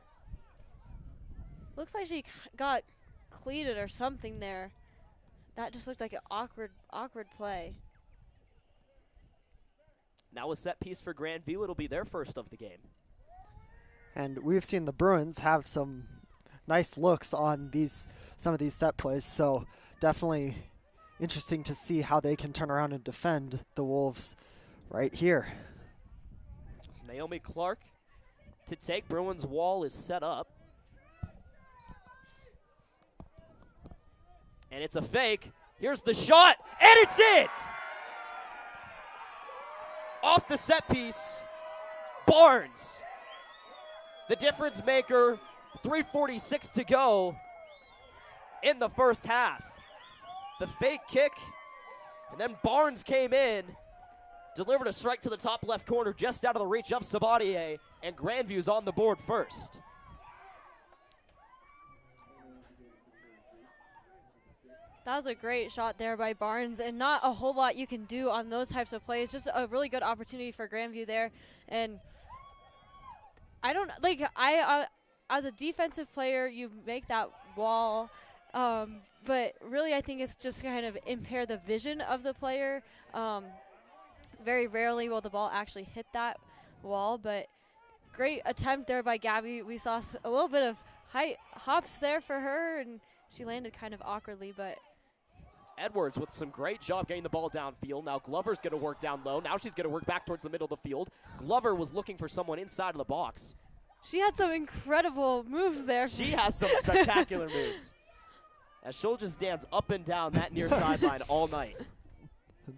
Looks like she got cleated or something there. That just looked like an awkward play. Now a set piece for Grandview. It'll be their first of the game. And we've seen the Bruins have some nice looks on some of these set plays, so definitely interesting to see how they can turn around and defend the Wolves right here. So Naomi Clark to take. Bruins wall is set up. And it's a fake. Here's the shot, and it's in! Off the set piece, Barnes, the difference maker, 3:46 to go in the first half. The fake kick, and then Barnes came in, delivered a strike to the top left corner just out of the reach of Sabatier, and Grandview's on the board first. That was a great shot there by Barnes, and not a whole lot you can do on those types of plays. Just a really good opportunity for Grandview there. And I don't, like, as a defensive player, you make that wall, but really I think it's just kind of impair the vision of the player. Very rarely will the ball actually hit that wall, but great attempt there by Gabby. We saw a little bit of hops there for her, and she landed kind of awkwardly, but Edwards with some great job getting the ball downfield. Now Glover's going to work down low. Now she's going to work back towards the middle of the field. Glover was looking for someone inside of the box. She had some incredible moves there. She has some spectacular moves. As she'll just dance up and down that near sideline all night.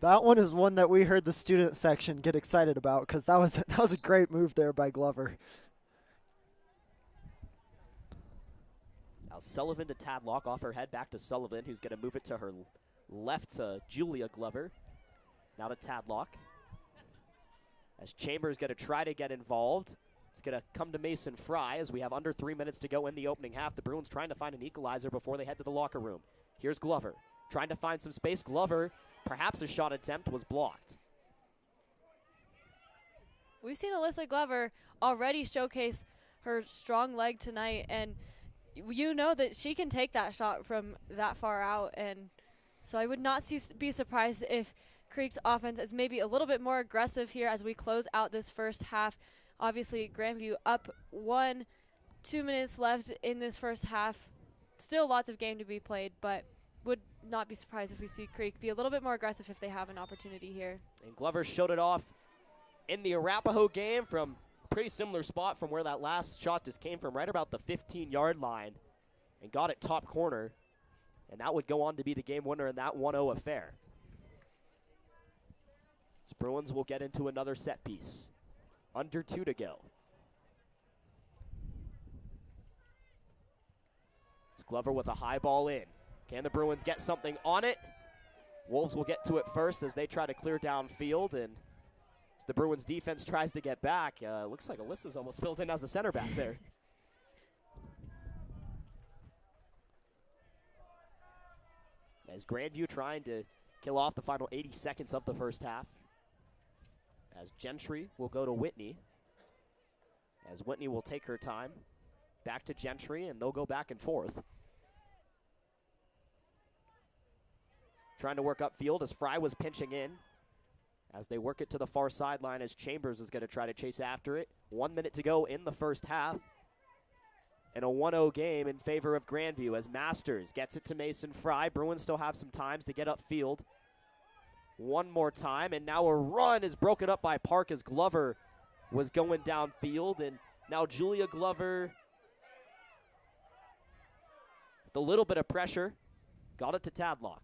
That one is one that we heard the student section get excited about, because that was a great move there by Glover. Now Sullivan to Tadlock, off her head back to Sullivan, who's going to move it to her left to Julia Glover. Now to Tadlock. As Chambers going to try to get involved. It's going to come to Mason Fry as we have under 3 minutes to go in the opening half. The Bruins trying to find an equalizer before they head to the locker room. Here's Glover trying to find some space. Glover, perhaps a shot attempt, was blocked. We've seen Alyssa Glover already showcase her strong leg tonight, and you know that she can take that shot from that far out, and so I would not be surprised if Creek's offense is maybe a little bit more aggressive here as we close out this first half. Obviously, Grandview up 1, 2 minutes left in this first half. Still lots of game to be played, but would not be surprised if we see Creek be a little bit more aggressive if they have an opportunity here. And Glover showed it off in the Arapahoe game from a pretty similar spot from where that last shot just came from, right about the 15-yard line, and got it top corner. And that would go on to be the game winner in that 1-0 affair. So Bruins will get into another set piece. Under 2 to go. Glover with a high ball in. Can the Bruins get something on it? Wolves will get to it first as they try to clear downfield, and as the Bruins defense tries to get back, looks like Alyssa's almost filled in as a center back there. As Grandview trying to kill off the final 80 seconds of the first half. As Gentry will go to Whitney. As Whitney will take her time. Back to Gentry, and they'll go back and forth. Trying to work upfield as Fry was pinching in. As they work it to the far sideline as Chambers is going to try to chase after it. 1 minute to go in the first half. And a 1-0 game in favor of Grandview as Masters gets it to Mason Fry. Bruins still have some times to get upfield. One more time, and now a run is broken up by Park as Glover was going downfield, and now Julia Glover The little bit of pressure got it to Tadlock.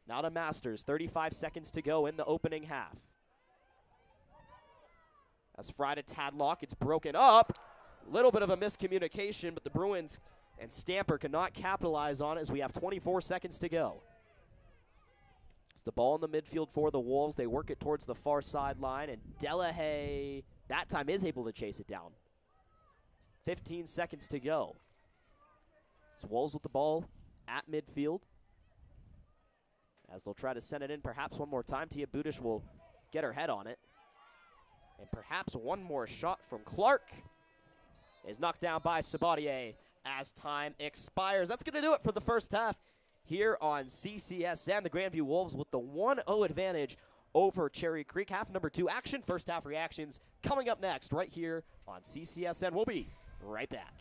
Now to Masters, 35 seconds to go in the opening half. As Fry to Tadlock, it's broken up. Little bit of a miscommunication, but the Bruins and Stamper cannot capitalize on it as we have 24 seconds to go. It's the ball in the midfield for the Wolves. They work it towards the far sideline, and Delahaye that time is able to chase it down. 15 seconds to go. So Wolves with the ball at midfield. As they'll try to send it in perhaps one more time. Tia Budish will get her head on it. And perhaps one more shot from Clark is knocked down by Sabatier as time expires. That's going to do it for the first half here on CCSN. The Grandview Wolves with the 1-0 advantage over Cherry Creek. Half number 2 action, first half reactions coming up next right here on CCSN. We'll be right back.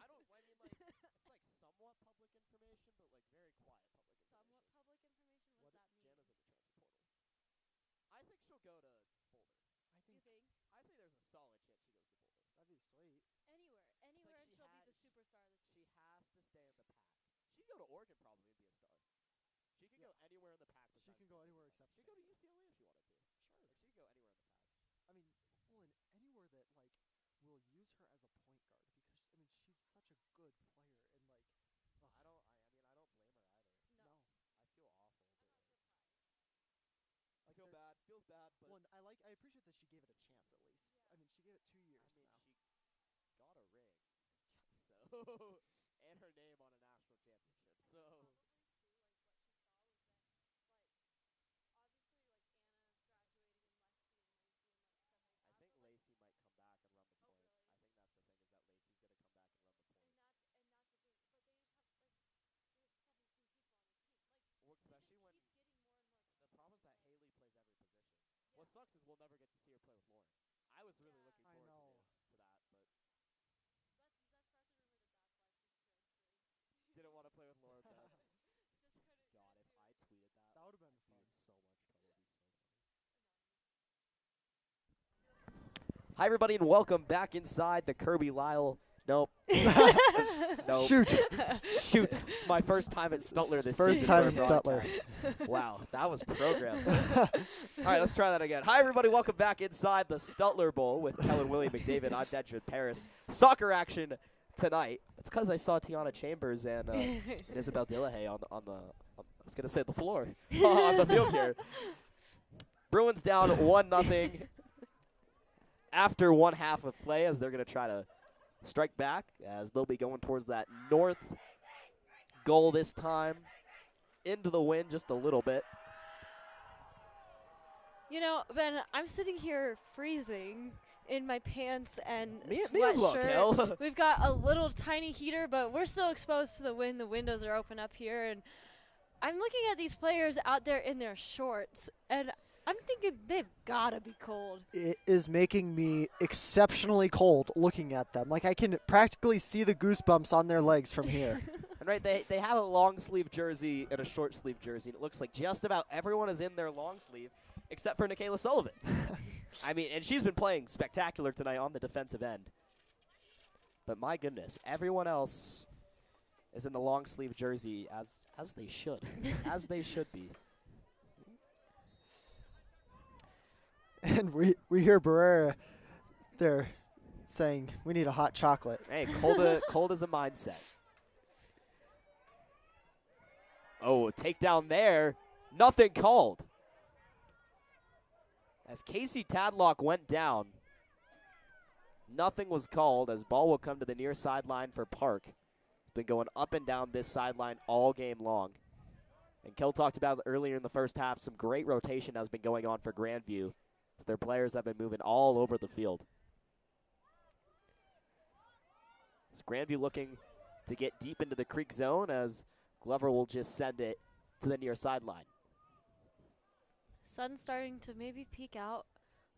I don't. I mean, like it's like somewhat public information, but like very quiet public information. Somewhat public information? What does that mean? Jana's in the transfer portal. I think she'll go to Boulder. You think? I think there's a solid chance she goes to Boulder. That'd be sweet. Anywhere, and she'll be the superstar of the team. She has to stay in the pack. She can go to Oregon probably and be a star. She can go anywhere in the pack. She can go anywhere except. She can go to UCLA if she wanted to. Sure. Like, she can go anywhere in the pack. I mean, well, and anywhere that like will use her as a point guard because I mean she's such a good player and like. I don't blame her either. No. I feel awful. I'm not surprised. I feel bad. Feels bad, but well, and I appreciate that she gave it a chance at least. Yeah. I mean, she gave it 2 years. I mean, now. she got a ring, so and her name on a national championship. So Probably too, like what she saw was that, like, obviously, like Anna graduating and Lexi and stuff like that. I think but, like, Lacey might come back and run the point. really? I think that's the thing is that Lacey's gonna come back and run the point. And that's the thing. But they have 17 people on the team. Like, Well, especially they when just keep getting more and more. the problem is that Haley plays every position. Yeah. What sucks is we'll never get to see her play with Lauren. I was really looking I forward know. to that, but That starts the rumor that that's why she's transferring. didn't want to play with Lauren Betts. Just couldn't. God, if I tweeted that, That would have been I'd be fun. in so much trouble. It'd be so funny. Anonymous. Hi, everybody, and welcome back inside the Kirby Lyle. Nope. Nope. Shoot. Shoot. It's my first time at Stutler this First season. time for a at Stutler. broadcast. Wow, that was programmed. All right, let's try that again. Hi, everybody. Welcome back inside the Stutler Bowl with Kellen William McDavid. I'm Dedrick Paris. Soccer action tonight. It's because I saw Tiana Chambers and Isabel Dillahay on the I was going to say the floor, on the field here. Bruins down 1-0 after one half of play as they're going to try to strike back as they'll be going towards that north goal this time. Into the wind just a little bit. You know, Ben, I'm sitting here freezing in my pants and Me as well, sweatshirt. Kel. We've got a little tiny heater, but we're still exposed to the wind. The windows are open up here, and I'm looking at these players out there in their shorts, and I'm thinking they've got to be cold. It is making me exceptionally cold looking at them. Like I can practically see the goosebumps on their legs from here. And right, they have a long sleeve jersey and a short sleeve jersey, and it looks like just about everyone is in their long sleeve except for Nikayla Sullivan. I mean, and she's been playing spectacular tonight on the defensive end. But my goodness, everyone else is in the long sleeve jersey as they should, as they should be. And we hear Barrera there saying, we need a hot chocolate. Hey, cold is a mindset. Oh, takedown there. Nothing called. As Casey Tadlock went down, nothing was called as ball will come to the near sideline for Park. It's been going up and down this sideline all game long. And Kel talked about earlier in the first half, some great rotation has been going on for Grandview. So their players have been moving all over the field. It's Grandview looking to get deep into the creek zone as Glover will just send it to the near sideline. Sun's starting to maybe peek out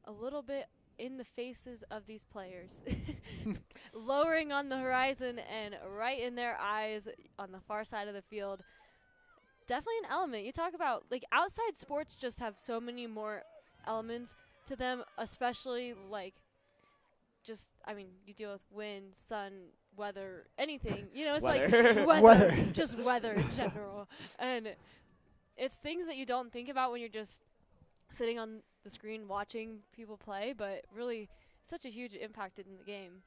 a little bit in the faces of these players. Lowering on the horizon and right in their eyes on the far side of the field. Definitely an element. You talk about, like, outside sports just have so many more elements to them, especially, like, just, I mean, you deal with wind, sun, weather, anything. You know, it's Weather. like Weather. just weather in general. And it's things that you don't think about when you're just sitting on the screen watching people play, but really such a huge impact in the game.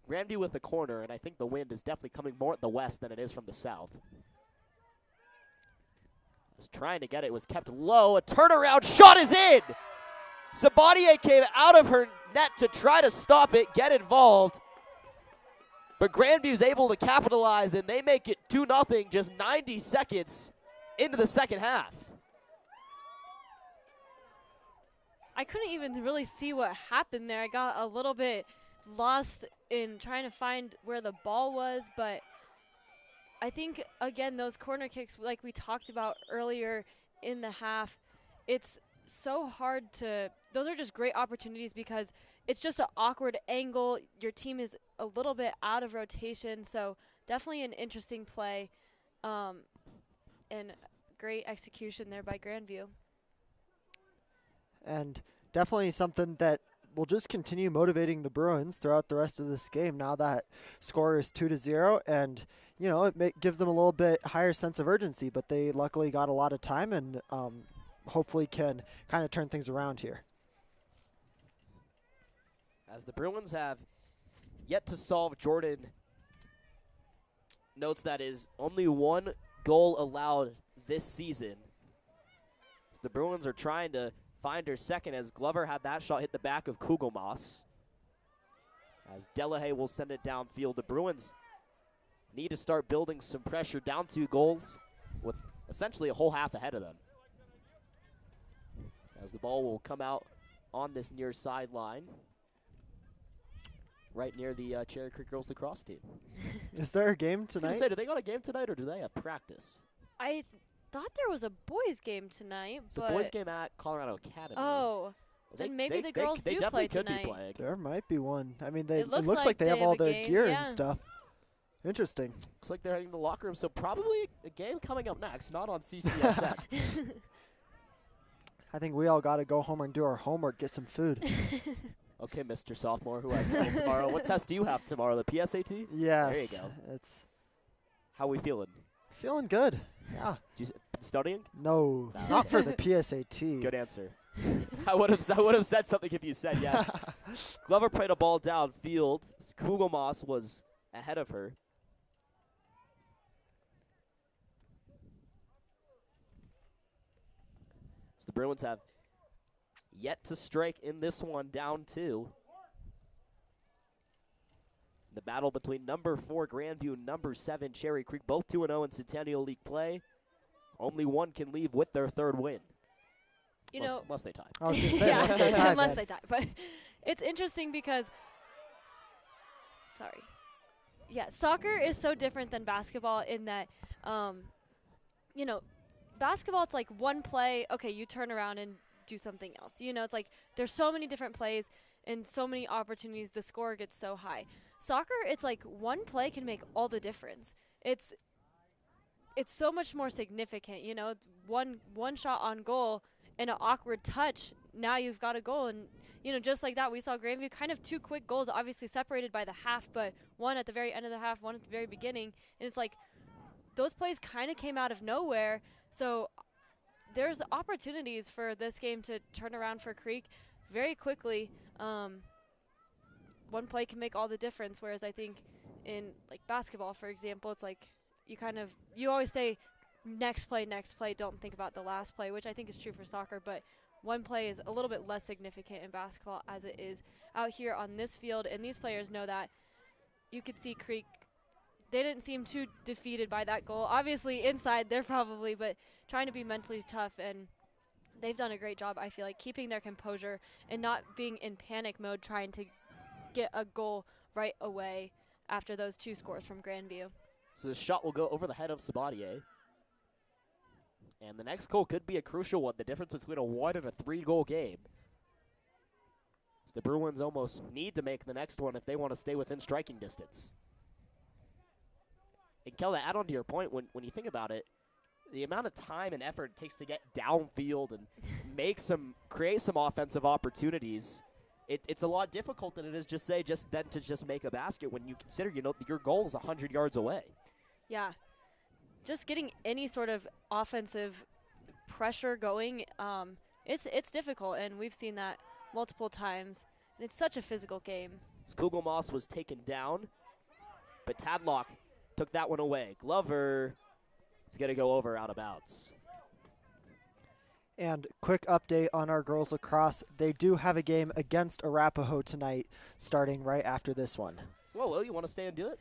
Grandview with the corner, and I think the wind is definitely coming more at the west than it is from the south. Was trying to get it, was kept low. A turnaround shot is in! Sabatier came out of her net to try to stop it, get involved. But Grandview's able to capitalize, and they make it 2-0 just 90 seconds into the second half. I couldn't even really see what happened there. I got a little bit lost in trying to find where the ball was, but I think, again, those corner kicks, like we talked about earlier in the half, it's so hard to – those are just great opportunities because it's just an awkward angle. Your team is a little bit out of rotation, so definitely an interesting play, and great execution there by Grandview. And definitely something that will just continue motivating the Bruins throughout the rest of this game. Now that score is 2-0, and it gives them a little bit higher sense of urgency. But they luckily got a lot of time, and hopefully can kind of turn things around here. As the Bruins have yet to solve, Jordan notes that is only one goal allowed this season. So the Bruins are trying to find her second, as Glover had that shot hit the back of Kugelmoss. As Delahaye will send it downfield, the Bruins need to start building some pressure, down 2 goals with essentially a whole half ahead of them. As the ball will come out on this near sideline, right near the Cherry Creek Girls Lacrosse team. Is there a game I was tonight? going to say, do they got a game tonight or do they have practice? I thought there was a boys game tonight, It's a but boys game at Colorado Academy. oh, then maybe the girls do play could tonight. be playing. There might be one. I mean, it looks looks like like they they have have all a the game, gear yeah. and stuff. Interesting. Looks like they're heading to the locker room, so probably a game coming up next, not on CCSN. I think we all got to go home and do our homework, get some food. Okay, Mr. Sophomore, who has school tomorrow. What test do you have tomorrow, the PSAT? Yes. There you go. It's How we feeling? feeling good. Yeah. Been studying? No, No. not for the PSAT. Good answer. I would have said something if you said yes. Glover played a ball downfield. Kugelmoss was ahead of her. So the Bruins have yet to strike in this one, down 2. The battle between number 4 Grandview and number 7 Cherry Creek, both 2-0 in Centennial League play. Only one can leave with their 3rd win. Unless they tie. I was going to say, unless they tie, unless man. they die. But it's interesting because, soccer is so different than basketball in that, basketball, it's like one play, okay, you turn around and do something else. It's like there's so many different plays and so many opportunities, the score gets so high. Soccer, it's like one play can make all the difference. It's so much more significant, it's one shot on goal and an awkward touch, now you've got a goal. And, just like that, we saw Grandview kind of 2 quick goals, obviously separated by the half, but one at the very end of the half, one at the very beginning. And it's like those plays kind of came out of nowhere. So there's opportunities for this game to turn around for Creek very quickly. One play can make all the difference, whereas I think in like basketball, for example, it's like you always say next play, don't think about the last play, which I think is true for soccer, but one play is a little bit less significant in basketball as it is out here on this field, and these players know that. You could see Creek, they didn't seem too defeated by that goal. Obviously inside they're probably, but trying to be mentally tough, and they've done a great job, I feel like, keeping their composure and not being in panic mode trying to get a goal right away after those 2 scores from Grandview. So the shot will go over the head of Sabatier. And the next goal could be a crucial one, the difference between a 1 and a 3-goal game. So the Bruins almost need to make the next one if they want to stay within striking distance. And Kel, to add on to your point, when you think about it, the amount of time and effort it takes to get downfield and create some offensive opportunities, it's a lot difficult than it is just to make a basket when you consider, your goal is 100 yards away. Yeah. Just getting any sort of offensive pressure going, it's difficult, and we've seen that multiple times. And it's such a physical game. Kugelmoss was taken down, but Tadlock took that one away. Glover is going to go over out of bounds. And quick update on our girls lacrosse. They do have a game against Arapahoe tonight, starting right after this one. Whoa, Will, you want to stay and do it?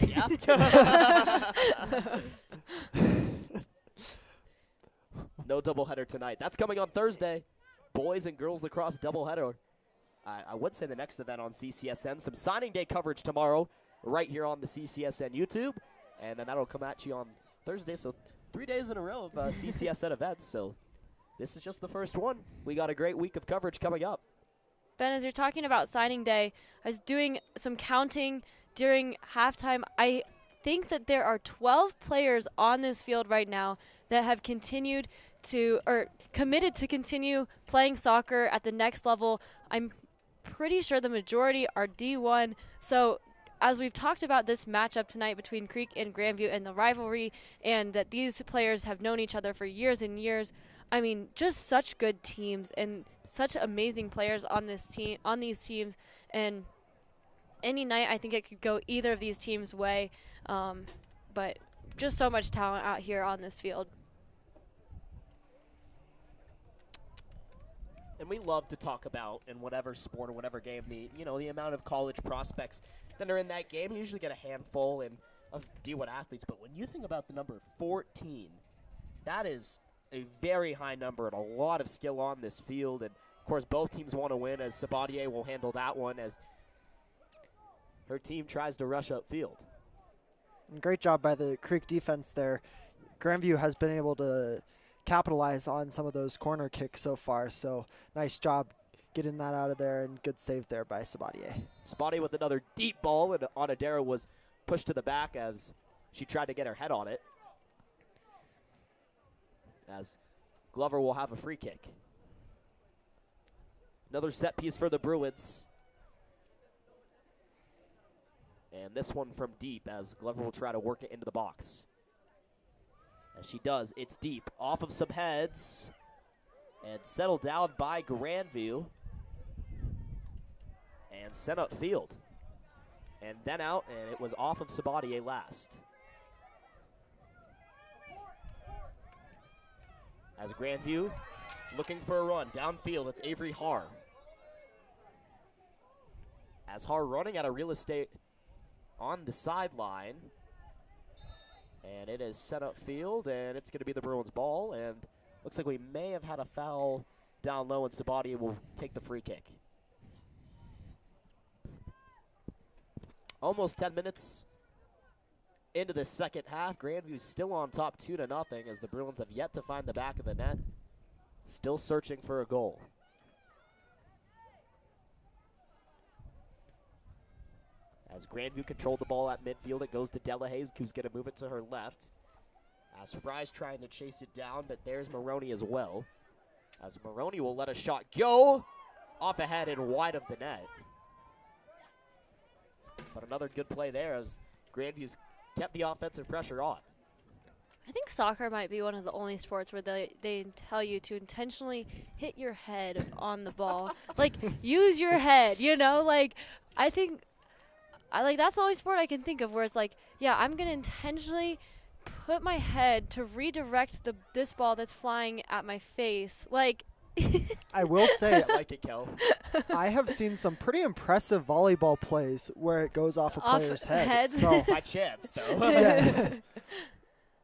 Yeah. No doubleheader tonight. That's coming on Thursday. Boys and girls lacrosse doubleheader. I would say the next event on CCSN. Some signing day coverage tomorrow right here on the CCSN YouTube. And then that'll come at you on Thursday. So 3 days in a row of CCSN events. So this is just the first one. We got a great week of coverage coming up. Ben, as you're talking about signing day, I was doing some counting during halftime. I think that there are 12 players on this field right now that have continued to, or committed to continue playing soccer at the next level. I'm pretty sure the majority are D1. So as we've talked about this matchup tonight between Creek and Grandview and the rivalry, and that these players have known each other for years and years, I mean, just such good teams and such amazing players on this team, on these teams, and any night I think it could go either of these teams' way. But just so much talent out here on this field. And we love to talk about, in whatever sport or whatever game, the amount of college prospects that are in that game. You usually get a handful of D1 athletes, but when you think about the number 14, that is a very high number and a lot of skill on this field. And, of course, both teams want to win, as Sabatier will handle that one as her team tries to rush upfield. Great job by the Creek defense there. Grandview has been able to capitalize on some of those corner kicks so far, so nice job getting that out of there, and good save there by Sabatier. Sabatier with another deep ball, and Onodera was pushed to the back as she tried to get her head on it. As Glover will have a free kick. Another set piece for the Bruins. And this one from deep, as Glover will try to work it into the box. As she does, it's deep, off of some heads, and settled down by Grandview, and sent upfield. And then out, and it was off of Sabatier last. As Grandview looking for a run downfield, it's Avery Haar. As Haar running out of real estate on the sideline. And it is set upfield, and it's going to be the Bruins' ball. And looks like we may have had a foul down low, and Sabatier will take the free kick. Almost 10 minutes into the second half. Grandview still on top 2-0, as the Bruins have yet to find the back of the net. Still searching for a goal. As Grandview controlled the ball at midfield, it goes to Delahaye, who's going to move it to her left. As Fry's trying to chase it down, but there's Maroney as well. As Maroney will let a shot go off ahead and wide of the net. But another good play there, as Grandview's kept the offensive pressure on. I think soccer might be one of the only sports where they tell you to intentionally hit your head on the ball. Like, use your head, I think that's the only sport I can think of where it's like, yeah, I'm going to intentionally put my head to redirect this ball that's flying at my face. Like, I will say, I like it, Kel. I have seen some pretty impressive volleyball plays where it goes off a player's head. So by chance, though. Yeah.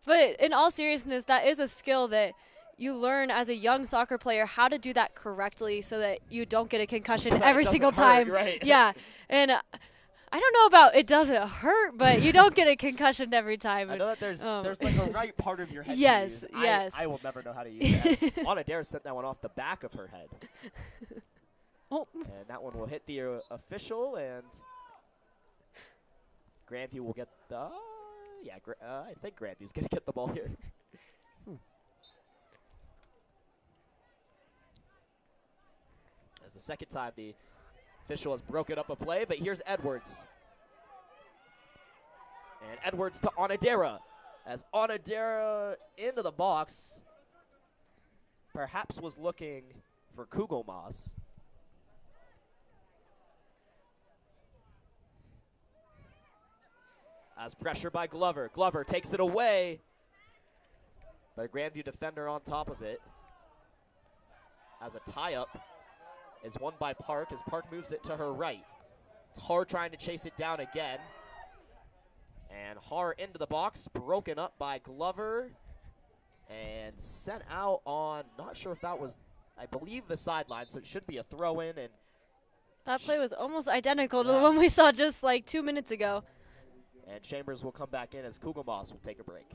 But in all seriousness, that is a skill that you learn as a young soccer player, how to do that correctly so that you don't get a concussion So every single time. Right. Yeah. And I don't know about it doesn't hurt, but you don't get a concussion every time. I know that there's like a right part of your head. Yes, to use. yes. I will never know how to use that. Onodera sent that one off the back of her head. Oh. And that one will hit the official, and Grandview will get the. I think Grandview's going to get the ball here. As the second time the official has broken up a play, but here's Edwards. And Edwards to Onodera. As Onodera into the box, perhaps was looking for Kugelmoss. As pressure by Glover. Glover takes it away. But a Grandview defender on top of it. As a tie-up is won by Park, as Park moves it to her right. It's Haar trying to chase it down again. And Haar into the box, broken up by Glover. And sent out on, not sure if that was, I believe, the sideline, so it should be a throw-in. And that play was almost identical to the one we saw just like 2 minutes ago. And Chambers will come back in as Kugelmoss will take a break.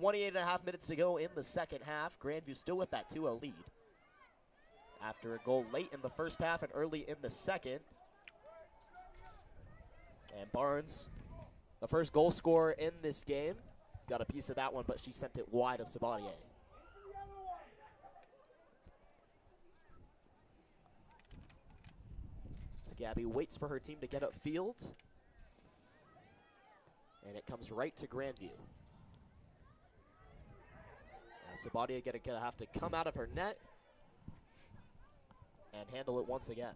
28.5 minutes to go in the second half. Grandview still with that 2-0 lead. After a goal late in the first half and early in the second. And Barnes, the first goal scorer in this game, got a piece of that one, but she sent it wide of Sabatier. So Gabby waits for her team to get upfield. And it comes right to Grandview. Sabatier gonna have to come out of her net and handle it once again.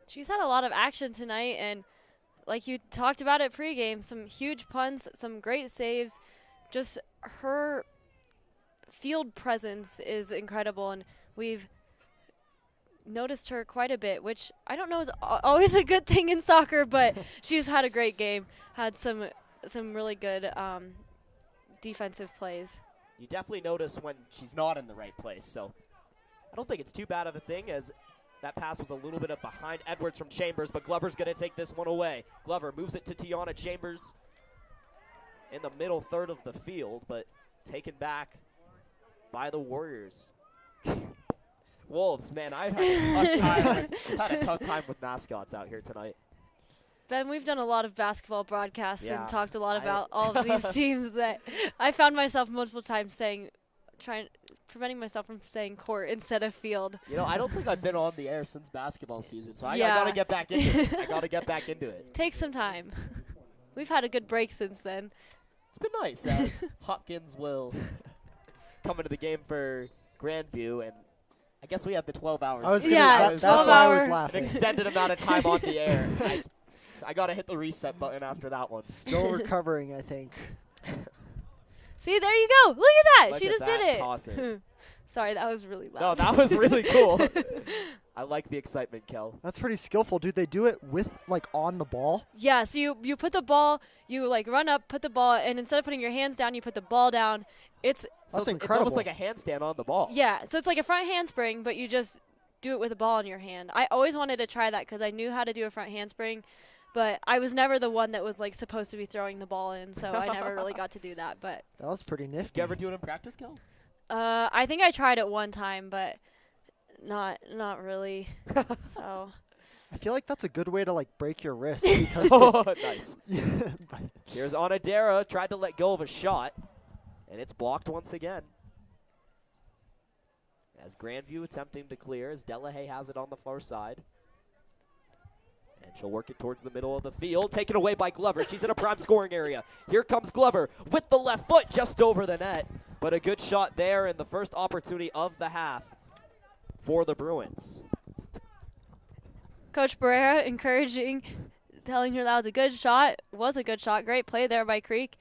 She's had a lot of action tonight, and like you talked about it pregame, some huge punts, some great saves. Just her field presence is incredible, and we've noticed her quite a bit, which I don't know is always a good thing in soccer, but she's had a great game, had some really good defensive plays. You definitely notice when she's not in the right place, so I don't think it's too bad of a thing, as that pass was a little bit of behind Edwards from Chambers, but Glover's going to take this one away. Glover moves it to Tiana Chambers in the middle third of the field, but taken back by the Warriors. Wolves, man, I've had a tough time with mascots out here tonight. Ben, we've done a lot of basketball broadcasts Yeah, and talked a lot about all of these teams that I found myself multiple times preventing myself from saying court instead of field. You know, I don't think I've been on the air since basketball season, so I Yeah. got to get back into it. I got to get back into it. Take some time. We've had a good break since then. It's been nice, as Hopkins will come into the game for Grandview, and I guess we have the 12 hours. I was Yeah, that's 12 why I was hour. an laughing. extended amount of time on the air. I got to hit the reset button after that one. Still recovering, I think. See, there you go. Look at that. Look She at just that did it. tossing. Sorry, that was really loud. No, that was really cool. I like the excitement, Kel. That's pretty skillful. Do they do it with, like, on the ball? Yeah, so you put the ball, you like run up, put the ball, and instead of putting your hands down, you put the ball down. It's That's It's incredible. almost like a handstand on the ball. yeah, so it's like a front handspring, but you just do it with a ball in your hand. I always wanted to try that because I knew how to do a front handspring, but I was never the one that was like supposed to be throwing the ball in, so I never really got to do that. But That was pretty nifty. Did you ever do it in practice, Kel? I think I tried it one time, but not really. So I feel like that's a good way to, like, break your wrist. Because Oh, nice. yeah, Here's Onadera, tried to let go of a shot, and it's blocked once again. As Grandview attempting to clear, as Delahaye has it on the far side. And she'll work it towards the middle of the field, taken away by Glover. She's in a prime scoring area. Here comes Glover with the left foot just over the net. But a good shot there in the first opportunity of the half for the Bruins. Coach Barrera encouraging, telling her that was a good shot. Was a good shot. Great play there by Creek.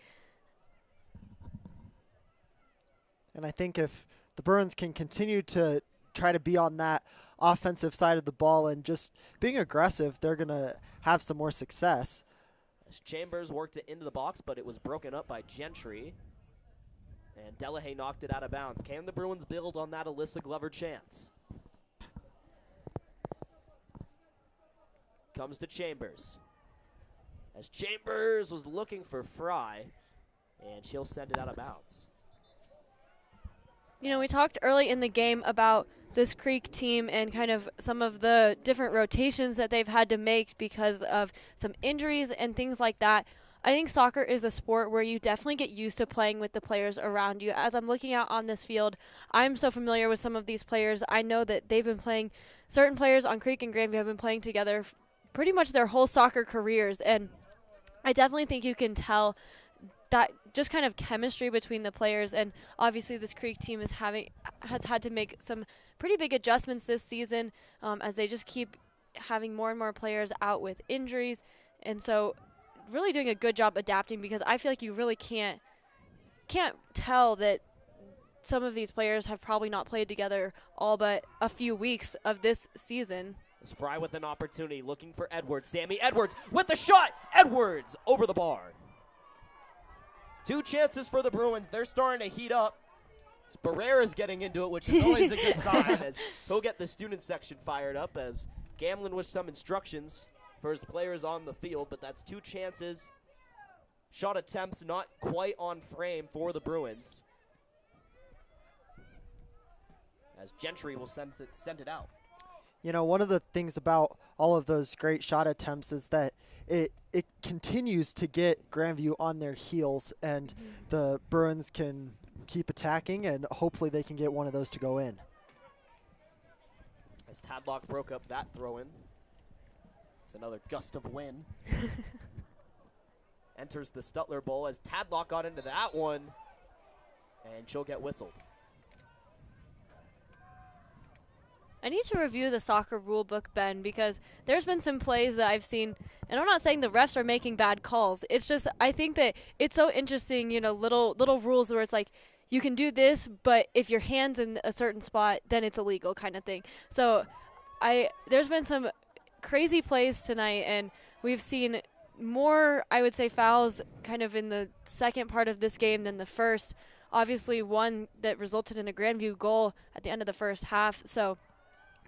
And I think if the Bruins can continue to try to be on that offensive side of the ball and just being aggressive, they're going to have some more success. As Chambers worked it into the box, but it was broken up by Gentry. And Delahaye knocked it out of bounds. Can the Bruins build on that Alyssa Glover chance? Comes to Chambers. As Chambers was looking for Fry, and she'll send it out of bounds. You know, we talked early in the game about this Creek team and kind of some of the different rotations that they've had to make because of some injuries and things like that. I think soccer is a sport where you definitely get used to playing with the players around you. As I'm looking out on this field, I'm so familiar with some of these players. I know that they've been playing, certain players on Creek and Grandview have been playing together pretty much their whole soccer careers. And I definitely think you can tell that just kind of chemistry between the players. And obviously this Creek team has had to make some pretty big adjustments this season as they just keep having more and more players out with injuries. And so really doing a good job adapting, because I feel like you really can't tell that some of these players have probably not played together all but a few weeks of this season. As Fry with an opportunity, looking for Edwards. Sammy Edwards with the shot. Edwards over the bar. 2 chances for the Bruins. They're starting to heat up. Barrera's getting into it, which is always a good sign, as he'll get the student section fired up, as Gamlin with some instructions for his players on the field, but that's 2 chances Shot attempts not quite on frame for the Bruins, as Gentry will send it out. You know, one of the things about all of those great shot attempts is that it continues to get Grandview on their heels, and the Bruins can keep attacking, and hopefully they can get one of those to go in. As Tadlock broke up that throw-in, it's another gust of wind. Enters the Stutler Bowl as Tadlock got into that one, and she'll get whistled. I need to review the soccer rule book, Ben, because there's been some plays that I've seen, and I'm not saying the refs are making bad calls. It's just I think that it's so interesting, you know, little rules where it's like you can do this, but if your hand's in a certain spot, then it's illegal kind of thing. So there's been some crazy plays tonight, and we've seen more, I would say, fouls kind of in the second part of this game than the first. Obviously, one that resulted in a Grandview goal at the end of the first half. So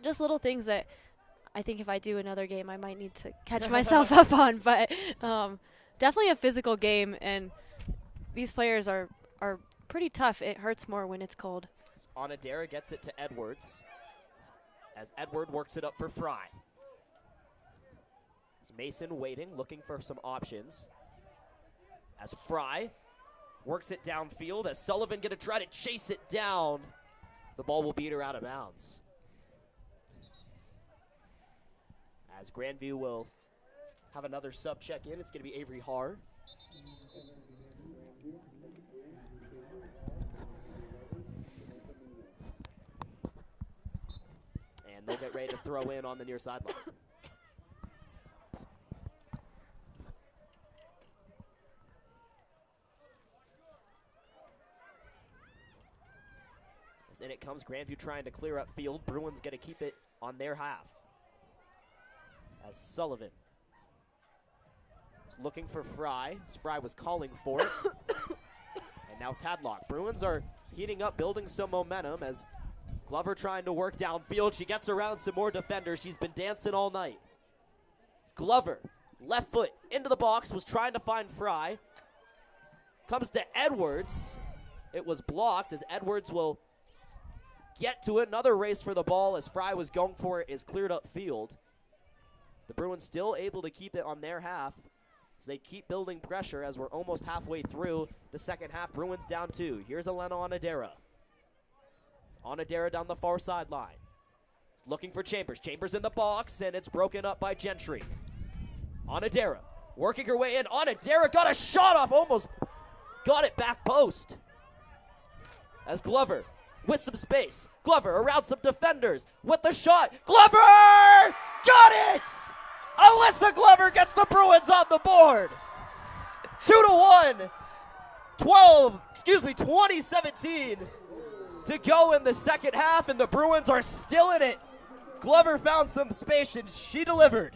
just little things that I think if I do another game, I might need to catch myself up on. But definitely a physical game, and these players are pretty tough. It hurts more when it's cold. Onodera gets it to Edwards, as Edward works it up for Fry. As Mason waiting, looking for some options. As Fry works it downfield, as Sullivan going to try to chase it down. The ball will beat her out of bounds. As Grandview will have another sub check in, it's going to be Avery Haar. And they'll get ready to throw in on the near sideline. As in it comes, Grandview trying to clear up field. Bruins going to keep it on their half. As Sullivan was looking for Fry, as Fry was calling for it. And now Tadlock. Bruins are heating up, building some momentum as Glover trying to work downfield. She gets around some more defenders. She's been dancing all night. Glover, left foot into the box, was trying to find Fry. Comes to Edwards. It was blocked as Edwards will get to it. Another race for the ball as Fry was going for it, is cleared up field. The Bruins still able to keep it on their half as they keep building pressure as we're almost halfway through the second half. Bruins down 2. Here's Elena Onodera. Onodera down the far sideline. Looking for Chambers. Chambers in the box, and it's broken up by Gentry. Onodera working her way in. Onodera got a shot off, almost got it back post. As Glover with some space. Glover around some defenders with the shot. Glover! Got it! Alyssa Glover gets the Bruins on the board. 2-1. 2017 to go in the second half, and the Bruins are still in it. Glover found some space, and she delivered.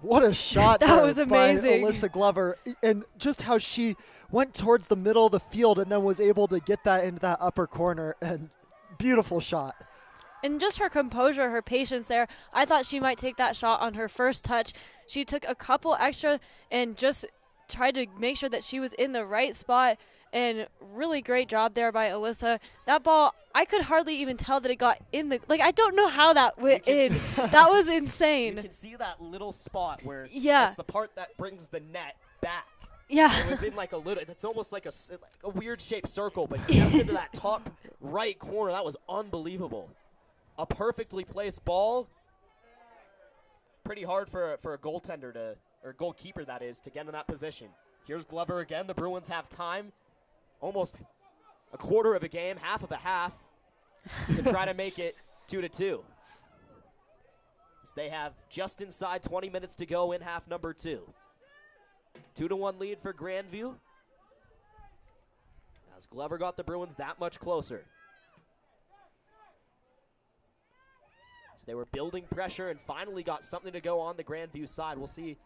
What a shot that was amazing by Alyssa Glover, and just how she went towards the middle of the field and then was able to get that into that upper corner, and beautiful shot. And just her composure, her patience there. I thought she might take that shot on her first touch. She took a couple extra and just tried to make sure that she was in the right spot, and really great job there by Alyssa. That ball, I could hardly even tell that it got in the, I don't know how that went in. That was insane. You can see that little spot where yeah, it's the part that brings the net back. Yeah. It was in like a little, it's almost like a weird shaped circle, but just into that top right corner. That was unbelievable. A perfectly placed ball. Pretty hard for a goaltender to, or goalkeeper that is, to get in that position. Here's Glover again. The Bruins have time, almost a quarter of a game, half of a half, to try to make it 2-2. So they have just inside 20 minutes to go in half number 2. 2-1 lead for Grandview. As Glover got the Bruins that much closer. So they were building pressure and finally got something to go on the Grandview side. We'll see.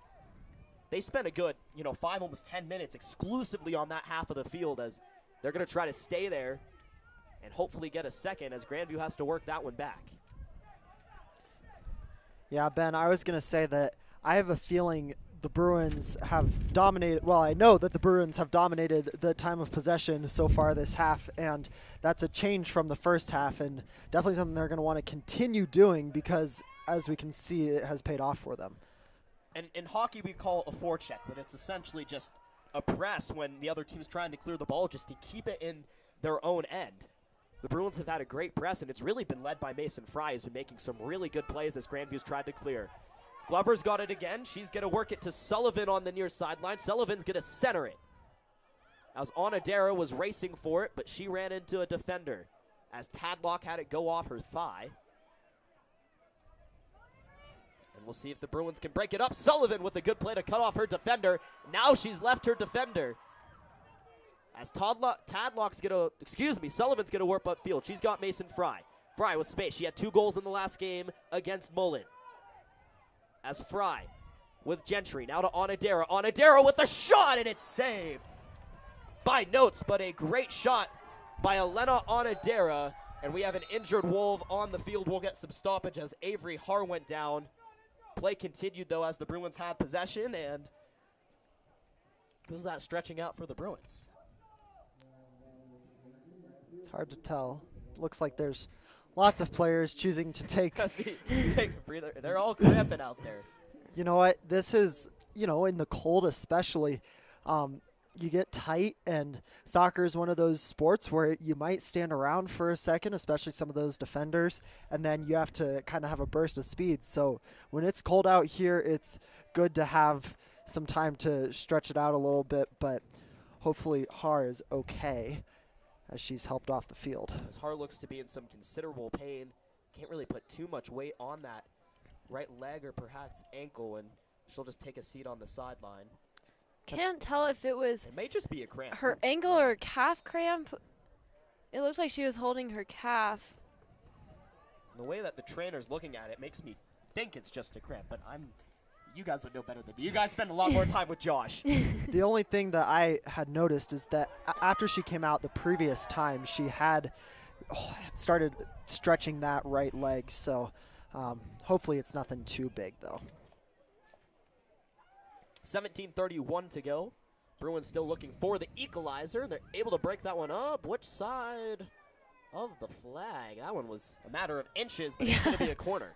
They spent a good, 5, almost 10 minutes exclusively on that half of the field as they're going to try to stay there and hopefully get a second as Grandview has to work that one back. Yeah, Ben, I was going to say that I have a feeling the Bruins have dominated. Well, I know that the Bruins have dominated the time of possession so far this half, and that's a change from the first half, and definitely something they're going to want to continue doing because, as we can see, it has paid off for them. And in hockey, we call it a forecheck, but it's essentially just a press when the other team's trying to clear the ball just to keep it in their own end. The Bruins have had a great press, and it's really been led by Mason Fry, who's been making some really good plays as Grandview's tried to clear. Glover's got it again. She's going to work it to Sullivan on the near sideline. Sullivan's going to center it. As Onodera was racing for it, but she ran into a defender as Tadlock had it go off her thigh. And we'll see if the Bruins can break it up. Sullivan with a good play to cut off her defender. Now she's left her defender. As Sullivan's going to warp upfield. She's got Mason Fry. Fry with space. She had 2 goals in the last game against Mullen. As Fry with Gentry. Now to Onodera. Onodera with the shot, and it's saved by Notes, but a great shot by Elena Onodera. And we have an injured Wolf on the field. We'll get some stoppage as Avery Har went down. Play continued, though, as the Bruins had possession, and was that stretching out for the Bruins? It's hard to tell. Looks like there's lots of players choosing to take take a breather. They're all cramping out there. You know what? This is, in the cold especially, you get tight, and soccer is one of those sports where you might stand around for a second, especially some of those defenders, and then you have to kind of have a burst of speed. So when it's cold out here, it's good to have some time to stretch it out a little bit, but hopefully Har is okay as she's helped off the field. As Har looks to be in some considerable pain, can't really put too much weight on that right leg or perhaps ankle, and she'll just take a seat on the sideline. Can't tell if it was It may just be a cramp. her ankle or calf cramp. It looks like she was holding her calf. The way that the trainer's looking at it makes me think it's just a cramp, but you guys would know better than me. You guys spend a lot more time with Josh. The only thing that I had noticed is that after she came out the previous time, she had started stretching that right leg. So hopefully it's nothing too big, though. 17:31 to go. Bruins still looking for the equalizer. They're able to break that one up. Which side of the flag? That one was a matter of inches, but it's going to be a corner.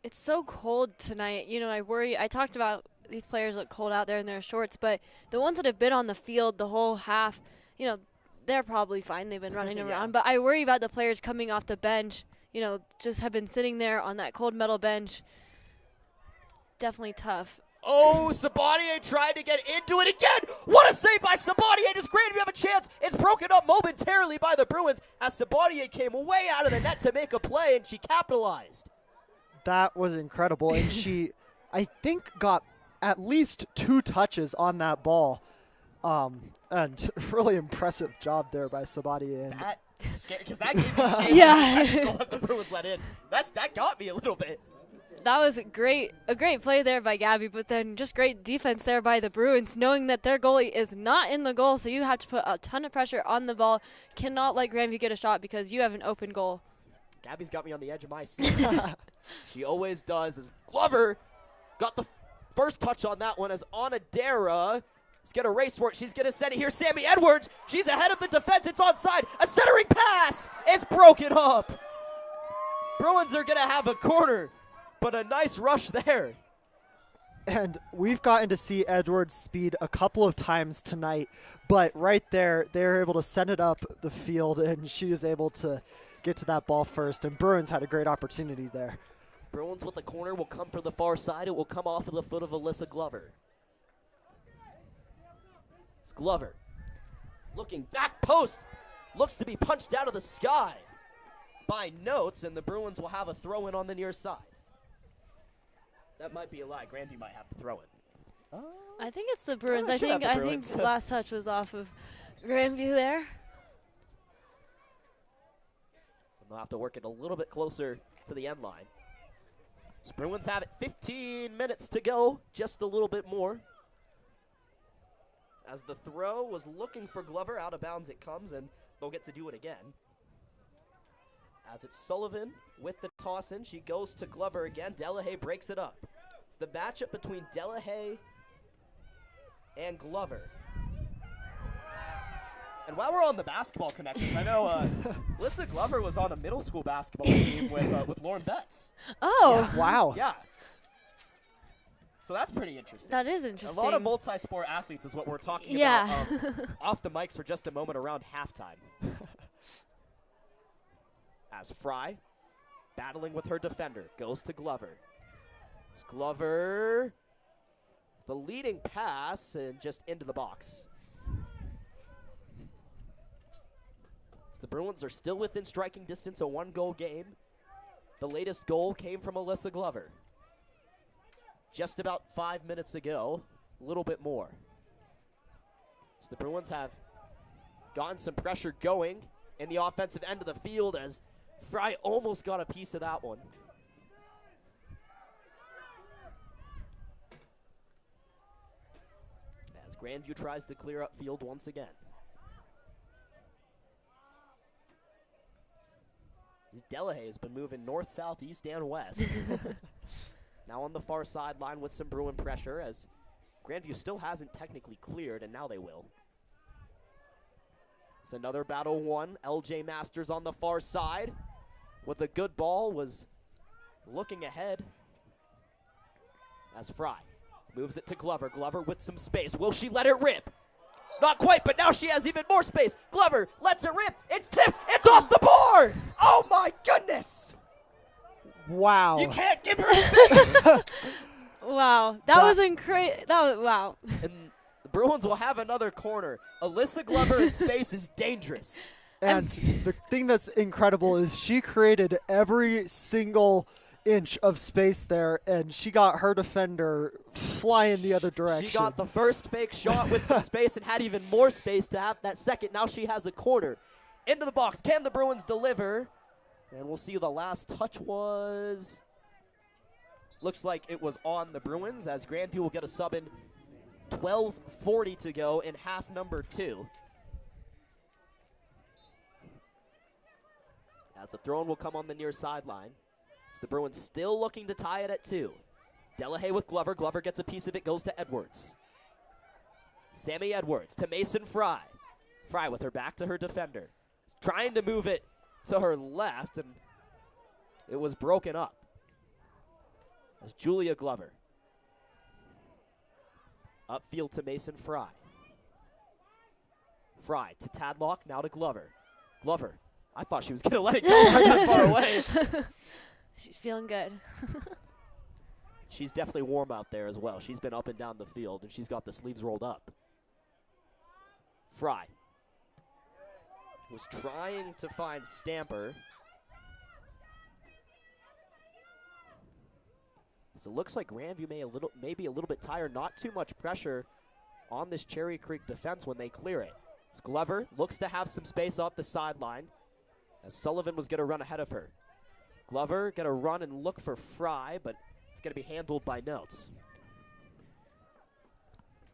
It's so cold tonight. I worry. I talked about these players look cold out there in their shorts, but the ones that have been on the field the whole half, they're probably fine. They've been running around. But I worry about the players coming off the bench, just have been sitting there on that cold metal bench. Definitely tough. Oh, Sabatier tried to get into it again. What a save by Sabatier. Does Grandview have a chance? It's broken up momentarily by the Bruins as Sabatier came way out of the net to make a play, and she capitalized. That was incredible, and she, I think, got at least 2 touches on that ball, and really impressive job there by Sabatier. Because that gave me shame. Yeah. The Bruins let in. That got me a little bit. That was a great play there by Gabby, but then just great defense there by the Bruins, knowing that their goalie is not in the goal, so you have to put a ton of pressure on the ball. Cannot let Grandview get a shot because you have an open goal. Gabby's got me on the edge of my seat. She always does. As Glover got the first touch on that one as Onodera is going to race for it. She's going to send it here. Sammy Edwards, she's ahead of the defense. It's onside. A centering pass is broken up. Bruins are going to have a corner, but a nice rush there. And we've gotten to see Edwards' speed a couple of times tonight, but right there, they're able to send it up the field, and she is able to get to that ball first, and Bruins had a great opportunity there. Bruins with the corner will come for the far side. It will come off of the foot of Alyssa Glover. It's Glover looking back post. Looks to be punched out of the sky by Notes, and the Bruins will have a throw-in on the near side. That might be a lie. Grandview might have to throw it. I think it's the Bruins. I should have think the Bruins. last touch was off of Grandview there. They'll have to work it a little bit closer to the end line. So Bruins have it 15 minutes to go, just a little bit more. As the throw was looking for Glover, out of bounds it comes, and they'll get to do it again. As it's Sullivan with the toss in, she goes to Glover again. Delahaye breaks it up. It's the matchup between Delahaye and Glover. And while we're on the basketball connections, I know Alyssa Glover was on a middle school basketball team with Lauren Betts. Oh. Yeah, wow. Yeah. So that's pretty interesting. That is interesting. A lot of multi-sport athletes is what we're talking Yeah. about off the mics for just a moment around halftime. As Fry, battling with her defender, goes to Glover. It's Glover, the leading pass, and just into the box. So the Bruins are still within striking distance, a one-goal game. The latest goal came from Alyssa Glover. Just about 5 minutes ago, a little bit more. So the Bruins have gotten some pressure going in the offensive end of the field as Fry almost got a piece of that one. As Grandview tries to clear up field once again. Delahaye has been moving north, south, east, and west. Now on the far sideline with some Bruin pressure as Grandview still hasn't technically cleared, and now they will. It's another battle won. LJ Masters on the far side with a good ball, was looking ahead as Fry moves it to Glover. Glover with some space. Will she let it rip? Not quite, but now she has even more space. Glover lets it rip. It's tipped. It's off the board. Oh, my goodness. Wow. You can't give her space. Wow. That was incredible. That was, wow. And the Bruins will have another corner. Alyssa Glover in space is dangerous. And the thing that's incredible is she created every single inch of space there, and she got her defender flying the other direction. She got the first fake shot with some space and had even more space to have that second. Now she has a corner. Into the box. Can the Bruins deliver? And we'll see who the last touch was. Looks like it was on the Bruins as Grandview will get a sub in. 12:40 to go in half number 2. As the throw-in will come on the near sideline. As the Bruins still looking to tie it at 2. Delahaye with Glover. Glover gets a piece of it, goes to Edwards. Sammy Edwards to Mason Fry. Fry with her back to her defender. Trying to move it to her left, and it was broken up. As Julia Glover. Upfield to Mason Fry. Fry to Tadlock, now to Glover. Glover. I thought she was going to let it go that far away. She's feeling good. She's definitely warm out there as well. She's been up and down the field, and she's got the sleeves rolled up. Fry was trying to find Stamper. So it looks like Grandview may be a little bit tired. Not too much pressure on this Cherry Creek defense when they clear it. As Glover looks to have some space off the sideline as Sullivan was going to run ahead of her. Glover going to run and look for Fry, but it's going to be handled by Notes.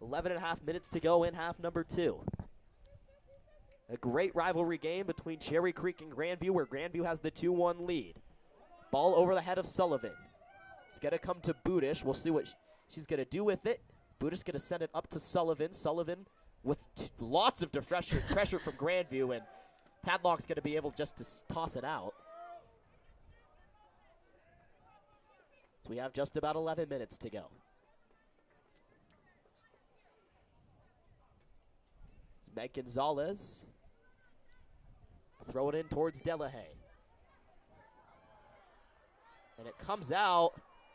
11.5 minutes to go in half number 2. A great rivalry game between Cherry Creek and Grandview, where Grandview has the 2-1 lead. Ball over the head of Sullivan. It's going to come to Budish. We'll see what she's going to do with it. Budish going to send it up to Sullivan. Sullivan with lots of pressure from Grandview, and Tadlock's going to be able just to toss it out. So we have just about 11 minutes to go. Meg Gonzalez. Throw it in towards Delahaye. And it comes out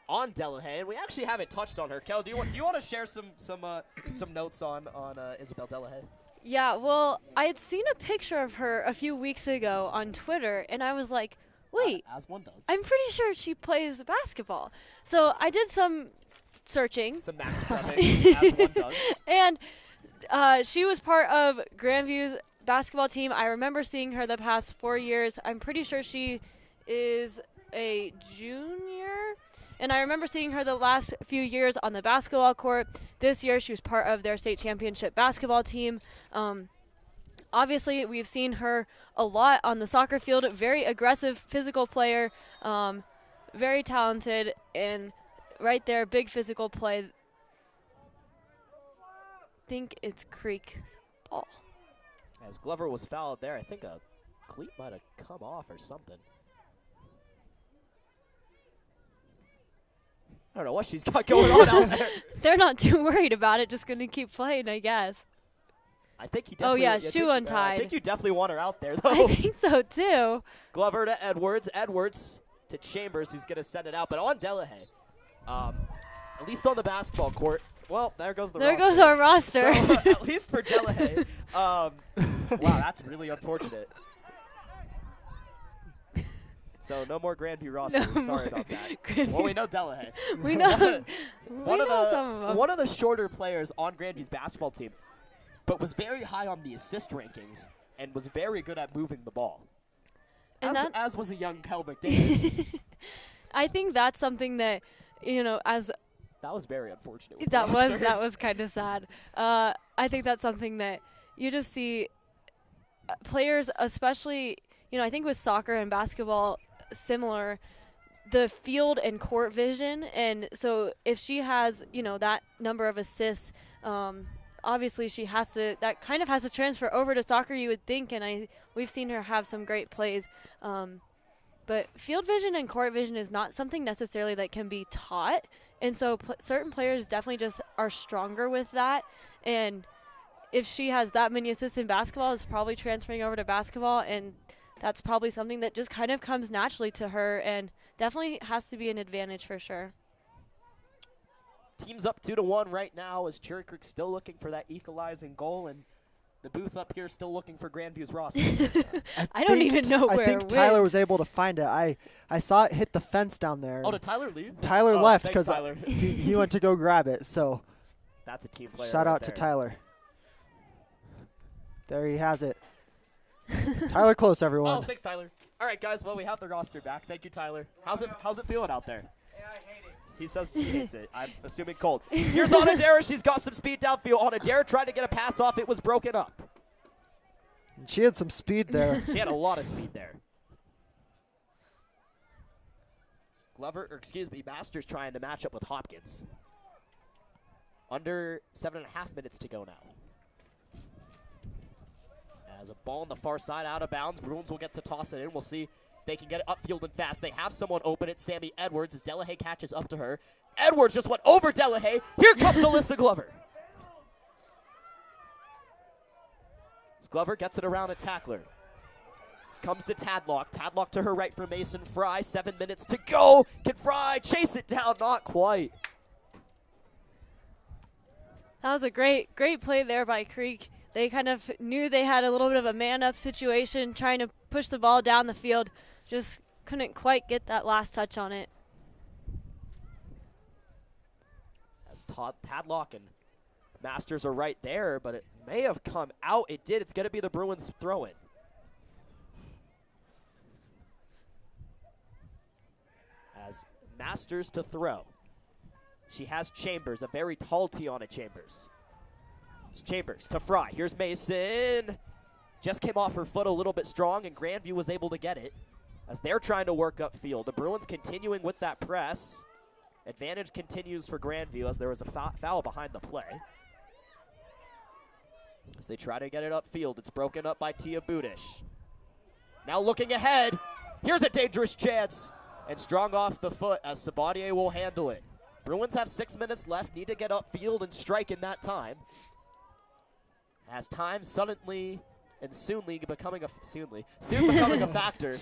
on Delahaye, and we actually haven't touched on her. Kel, do you want to share some notes on Isabel Delahaye? Yeah, well, I had seen a picture of her a few weeks ago on Twitter, and I was like, wait, as one does. I'm pretty sure she plays basketball. So I did some searching. Some max prepping, as one does. And she was part of Grandview's basketball team. I remember seeing her the past 4 years. I'm pretty sure she is a junior. And I remember seeing her the last few years on the basketball court. This year she was part of their state championship basketball team. obviously, we've seen her a lot on the soccer field. Very aggressive, physical player, very talented, and right there, big physical play. I think it's Creek's ball. As Glover was fouled there, I think a cleat might have come off or something. I don't know what she's got going on out there. They're not too worried about it, just going to keep playing, I guess. I think he definitely. Oh, yeah, shoe untied. I think you definitely want her out there, though. I think so, too. Glover to Edwards. Edwards to Chambers, who's going to send it out. But on Delahaye, at least on the basketball court. Well, there goes the roster. There goes our roster. So, at least for Delahaye. Wow, that's really unfortunate. So no more Grandview roster. No Sorry about that. Well, we know Delahaye. We know. we know some of them. One of the shorter players on Grandview's basketball team, but was very high on the assist rankings and was very good at moving the ball. And as was a young Kel McDavid. I think that's something that, as that was very unfortunate. with that the roster. that was kind of sad. I think that's something that you just see players, especially, I think with soccer and basketball, similar, the field and court vision. And so if she has, that number of assists, obviously she has to, that kind of has to transfer over to soccer, you would think. And we've seen her have some great plays. But field vision and court vision is not something necessarily that can be taught. And so certain players definitely just are stronger with that. And if she has that many assists in basketball, it's probably transferring over to basketball. And that's probably something that just kind of comes naturally to her and definitely has to be an advantage for sure. Team's up 2-1 right now as Cherry Creek still looking for that equalizing goal, and the booth up here still looking for Grandview's roster. I don't even know where I think Tyler was able to find it. I saw it hit the fence down there. Oh, did Tyler leave? Tyler left because he he went to go grab it. So that's a team player. Shout right out there. to Tyler. There he has it. Tyler Close, everyone. Oh, thanks, Tyler. All right, guys. Well, we have the roster back. Thank you, Tyler. How's it feeling out there? Yeah, I hate it. He says he hates it. I'm assuming cold. Here's Onodera. She's got some speed downfield. Onodera tried to get a pass off. It was broken up. She had some speed there. She had a lot of speed there. Masters trying to match up with Hopkins. Under 7.5 minutes to go now. As a ball on the far side out of bounds, Bruins will get to toss it in. We'll see if they can get it upfield and fast. They have someone open. It's Sammy Edwards as Delahaye catches up to her. Edwards just went over Delahaye. Here comes Alyssa Glover. As Glover gets it around a tackler. Comes to Tadlock. Tadlock to her right for Mason Fry. 7 minutes to go. Can Fry chase it down? Not quite. That was a great play there by Creek. They kind of knew they had a little bit of a man-up situation, trying to push the ball down the field. Just couldn't quite get that last touch on it. As Tadlock and Masters are right there, but it may have come out. It did. It's going to be the Bruins throw-in. As Masters to throw. She has Chambers, a very tall Tiana Chambers. Chambers to Fry. Here's Mason. Just came off her foot a little bit strong, and Grandview was able to get it as they're trying to work upfield. The Bruins continuing with that press. Advantage continues for Grandview as there was a foul behind the play. As they try to get it upfield, it's broken up by Tia Budish. Now looking ahead. Here's a dangerous chance. And strong off the foot as Sabatier will handle it. Bruins have 6 minutes left, need to get upfield and strike in that time. As time suddenly and soon becoming a factor.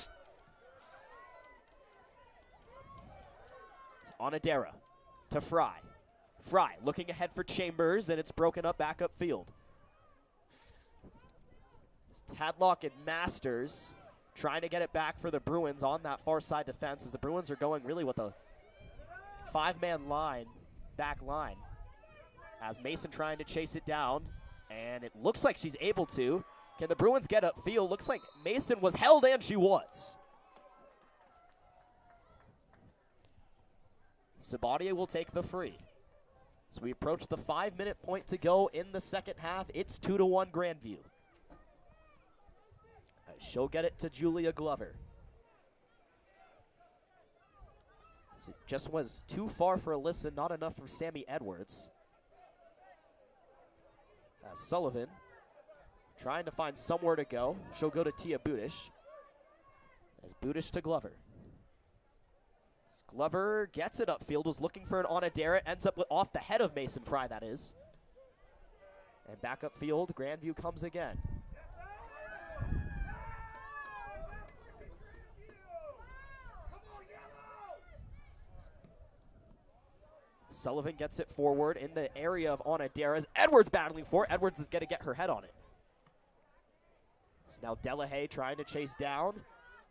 Onodera to Fry. Fry looking ahead for Chambers, and it's broken up back upfield. Tadlock and Masters trying to get it back for the Bruins on that far side defense as the Bruins are going really with a 5-man line, back line. As Mason trying to chase it down. And it looks like she's able to. Can the Bruins get upfield? Looks like Mason was held, and she was. Sabatier will take the free. So we approach the 5-minute point to go in the second half. It's 2-1 Grandview. she'll get it to Julia Glover. It just was too far for Alyssa, not enough for Sammy Edwards. Sullivan trying to find somewhere to go. She'll go to Tia Budish. As Budish to Glover. Glover gets it upfield, was looking for an Onodera, ends up off the head of Mason Fry, that is. And back upfield, Grandview comes again. Sullivan gets it forward in the area of Onodera's. Edwards battling for it. Edwards is going to get her head on it. So now Delahaye trying to chase down.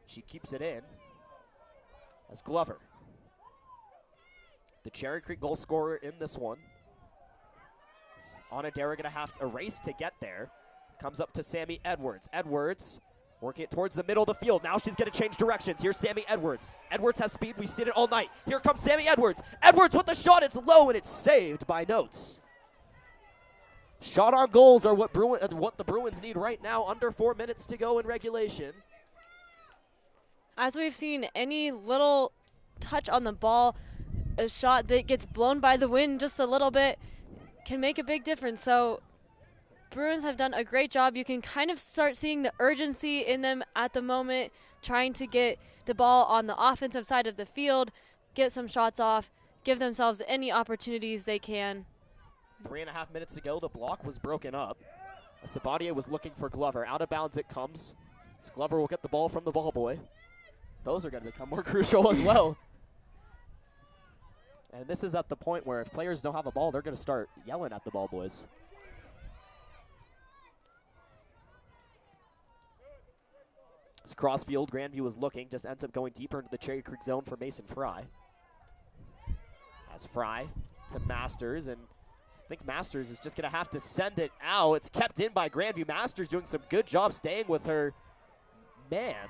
She keeps it in. As Glover, the Cherry Creek goal scorer in this one. Onodera going to have a race to get there. Comes up to Sammy Edwards. Edwards working it towards the middle of the field. Now she's going to change directions. Here's Sammy Edwards. Edwards has speed. We've seen it all night. Here comes Sammy Edwards. Edwards with the shot. It's low, and it's saved by Notes. Shot on goals are what the Bruins need right now. Under 4 minutes to go in regulation. As we've seen, any little touch on the ball, a shot that gets blown by the wind just a little bit, can make a big difference. So Bruins have done a great job. You can kind of start seeing the urgency in them at the moment, trying to get the ball on the offensive side of the field, get some shots off, give themselves any opportunities they can. 3.5 minutes to go. The block was broken up. Sabatier was looking for Glover. Out of bounds it comes. So Glover will get the ball from the ball boy. Those are going to become more crucial as well. And this is at the point where if players don't have a ball, they're going to start yelling at the ball boys. It's crossfield. Grandview was looking, just ends up going deeper into the Cherry Creek zone for Mason Fry. As Fry to Masters, and I think Masters is just going to have to send it out. It's kept in by Grandview. Masters doing some good job staying with her man.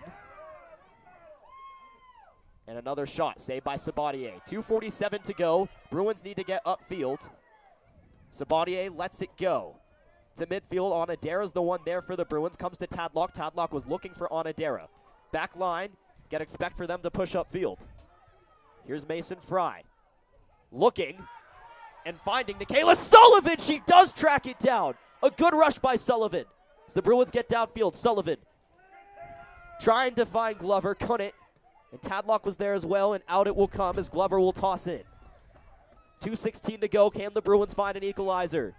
And another shot, saved by Sabatier. 2:47 to go. Bruins need to get upfield. Sabatier lets it go. To midfield, Onodera's the one there for the Bruins. Comes to Tadlock. Tadlock was looking for Onodera. Back line, gotta expect for them to push upfield. Here's Mason Fry. Looking and finding Nikayla Sullivan. She does track it down. A good rush by Sullivan. As the Bruins get downfield, Sullivan trying to find Glover, couldn't. And Tadlock was there as well, and out it will come as Glover will toss in. 2:16 to go. Can the Bruins find an equalizer?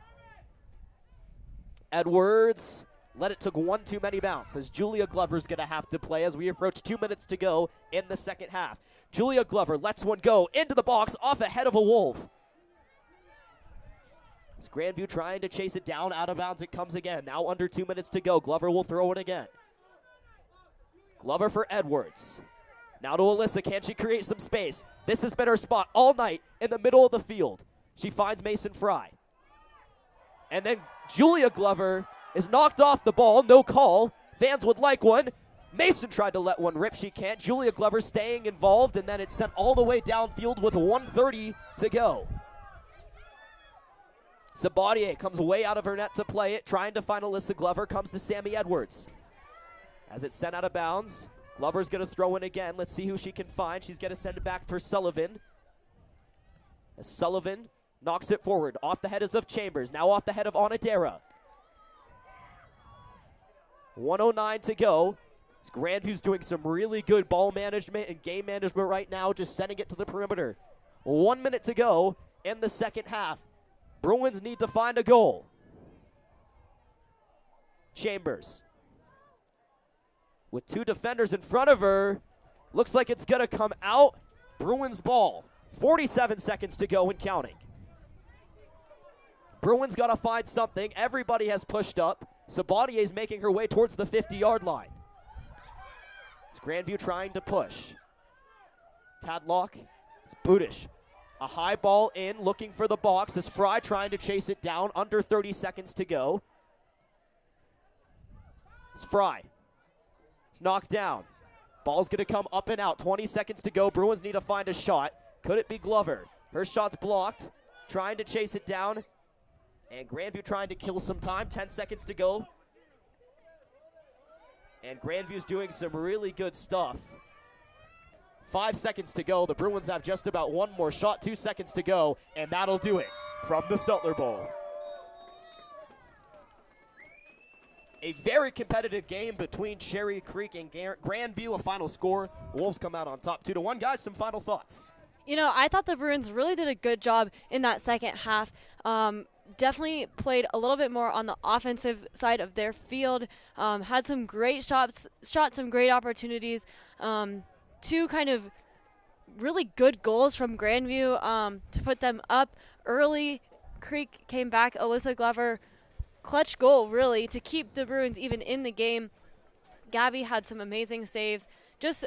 Edwards let it took one too many bounce as Julia Glover's going to have to play as we approach 2 minutes to go in the second half. Julia Glover lets one go into the box off ahead of a Wolf. As Grandview trying to chase it down, out of bounds it comes again. Now under 2 minutes to go. Glover will throw it again. Glover for Edwards. Now to Alyssa, can she create some space? This has been her spot all night in the middle of the field. She finds Mason Fry. And then Julia Glover is knocked off the ball, no call. Fans would like one. Mason tried to let one rip, she can't. Julia Glover staying involved, and then it's sent all the way downfield with 1:30 to go. Sabatier comes way out of her net to play it, trying to find Alyssa Glover, comes to Sammy Edwards. As it's sent out of bounds, Glover's going to throw in again. Let's see who she can find. She's going to send it back for Sullivan. As Sullivan knocks it forward. Off the head is of Chambers. Now off the head of Onodera. 1:09 to go. Grandview's doing some really good ball management and game management right now, just sending it to the perimeter. 1 minute to go in the second half. Bruins need to find a goal. Chambers with two defenders in front of her. Looks like it's going to come out. Bruins ball. 47 seconds to go and counting. Bruins got to find something. Everybody has pushed up. Sabatier's making her way towards the 50-yard line. It's Grandview trying to push. Tadlock. It's Budish. A high ball in, looking for the box. This Fry trying to chase it down. Under 30 seconds to go. It's Fry. It's knocked down. Ball's going to come up and out. 20 seconds to go. Bruins need to find a shot. Could it be Glover? Her shot's blocked. Trying to chase it down. And Grandview trying to kill some time. 10 seconds to go. And Grandview's doing some really good stuff. 5 seconds to go. The Bruins have just about one more shot, 2 seconds to go, and that'll do it from the Stutler Bowl. A very competitive game between Cherry Creek and Grandview. A final score. Wolves come out on top 2-1. Guys, some final thoughts. You know, I thought the Bruins really did a good job in that second half. Definitely played a little bit more on the offensive side of their field. Had some great shots, shot some great opportunities. Two kind of really good goals from Grandview to put them up early. Creek came back. Alyssa Glover, clutch goal really to keep the Bruins even in the game. Gabby had some amazing saves. Just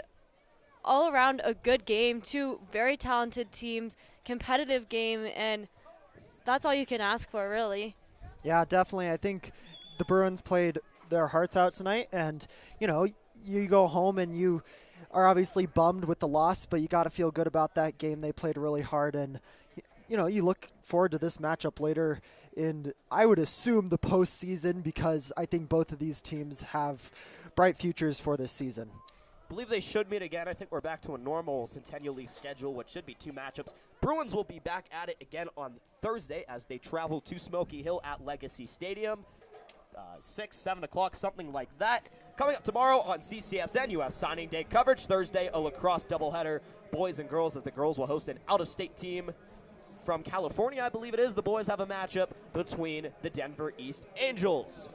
all around a good game. Two very talented teams, competitive game, and that's all you can ask for, really. Yeah, definitely. I think the Bruins played their hearts out tonight, and, you know, you go home and you are obviously bummed with the loss, but you got to feel good about that game. They played really hard, and, you know, you look forward to this matchup later in, I would assume, the postseason, because I think both of these teams have bright futures for this season. I believe they should meet again. I think we're back to a normal Centennial League schedule, which should be 2 matchups. Bruins will be back at it again on Thursday as they travel to Smoky Hill at Legacy Stadium. 6, 7 o'clock, something like that. Coming up tomorrow on CCSN, you have signing day coverage. Thursday, a lacrosse doubleheader, boys and girls, as the girls will host an out-of-state team from California, I believe it is. The boys have a matchup between the Denver East Angels.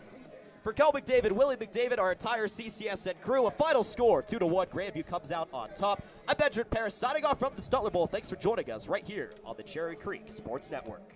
For Kel McDavid, Willie McDavid, our entire CCSN crew, a final score, 2-1. Grandview comes out on top. I'm Benjamin Paris, signing off from the Stutler Bowl. Thanks for joining us right here on the Cherry Creek Sports Network.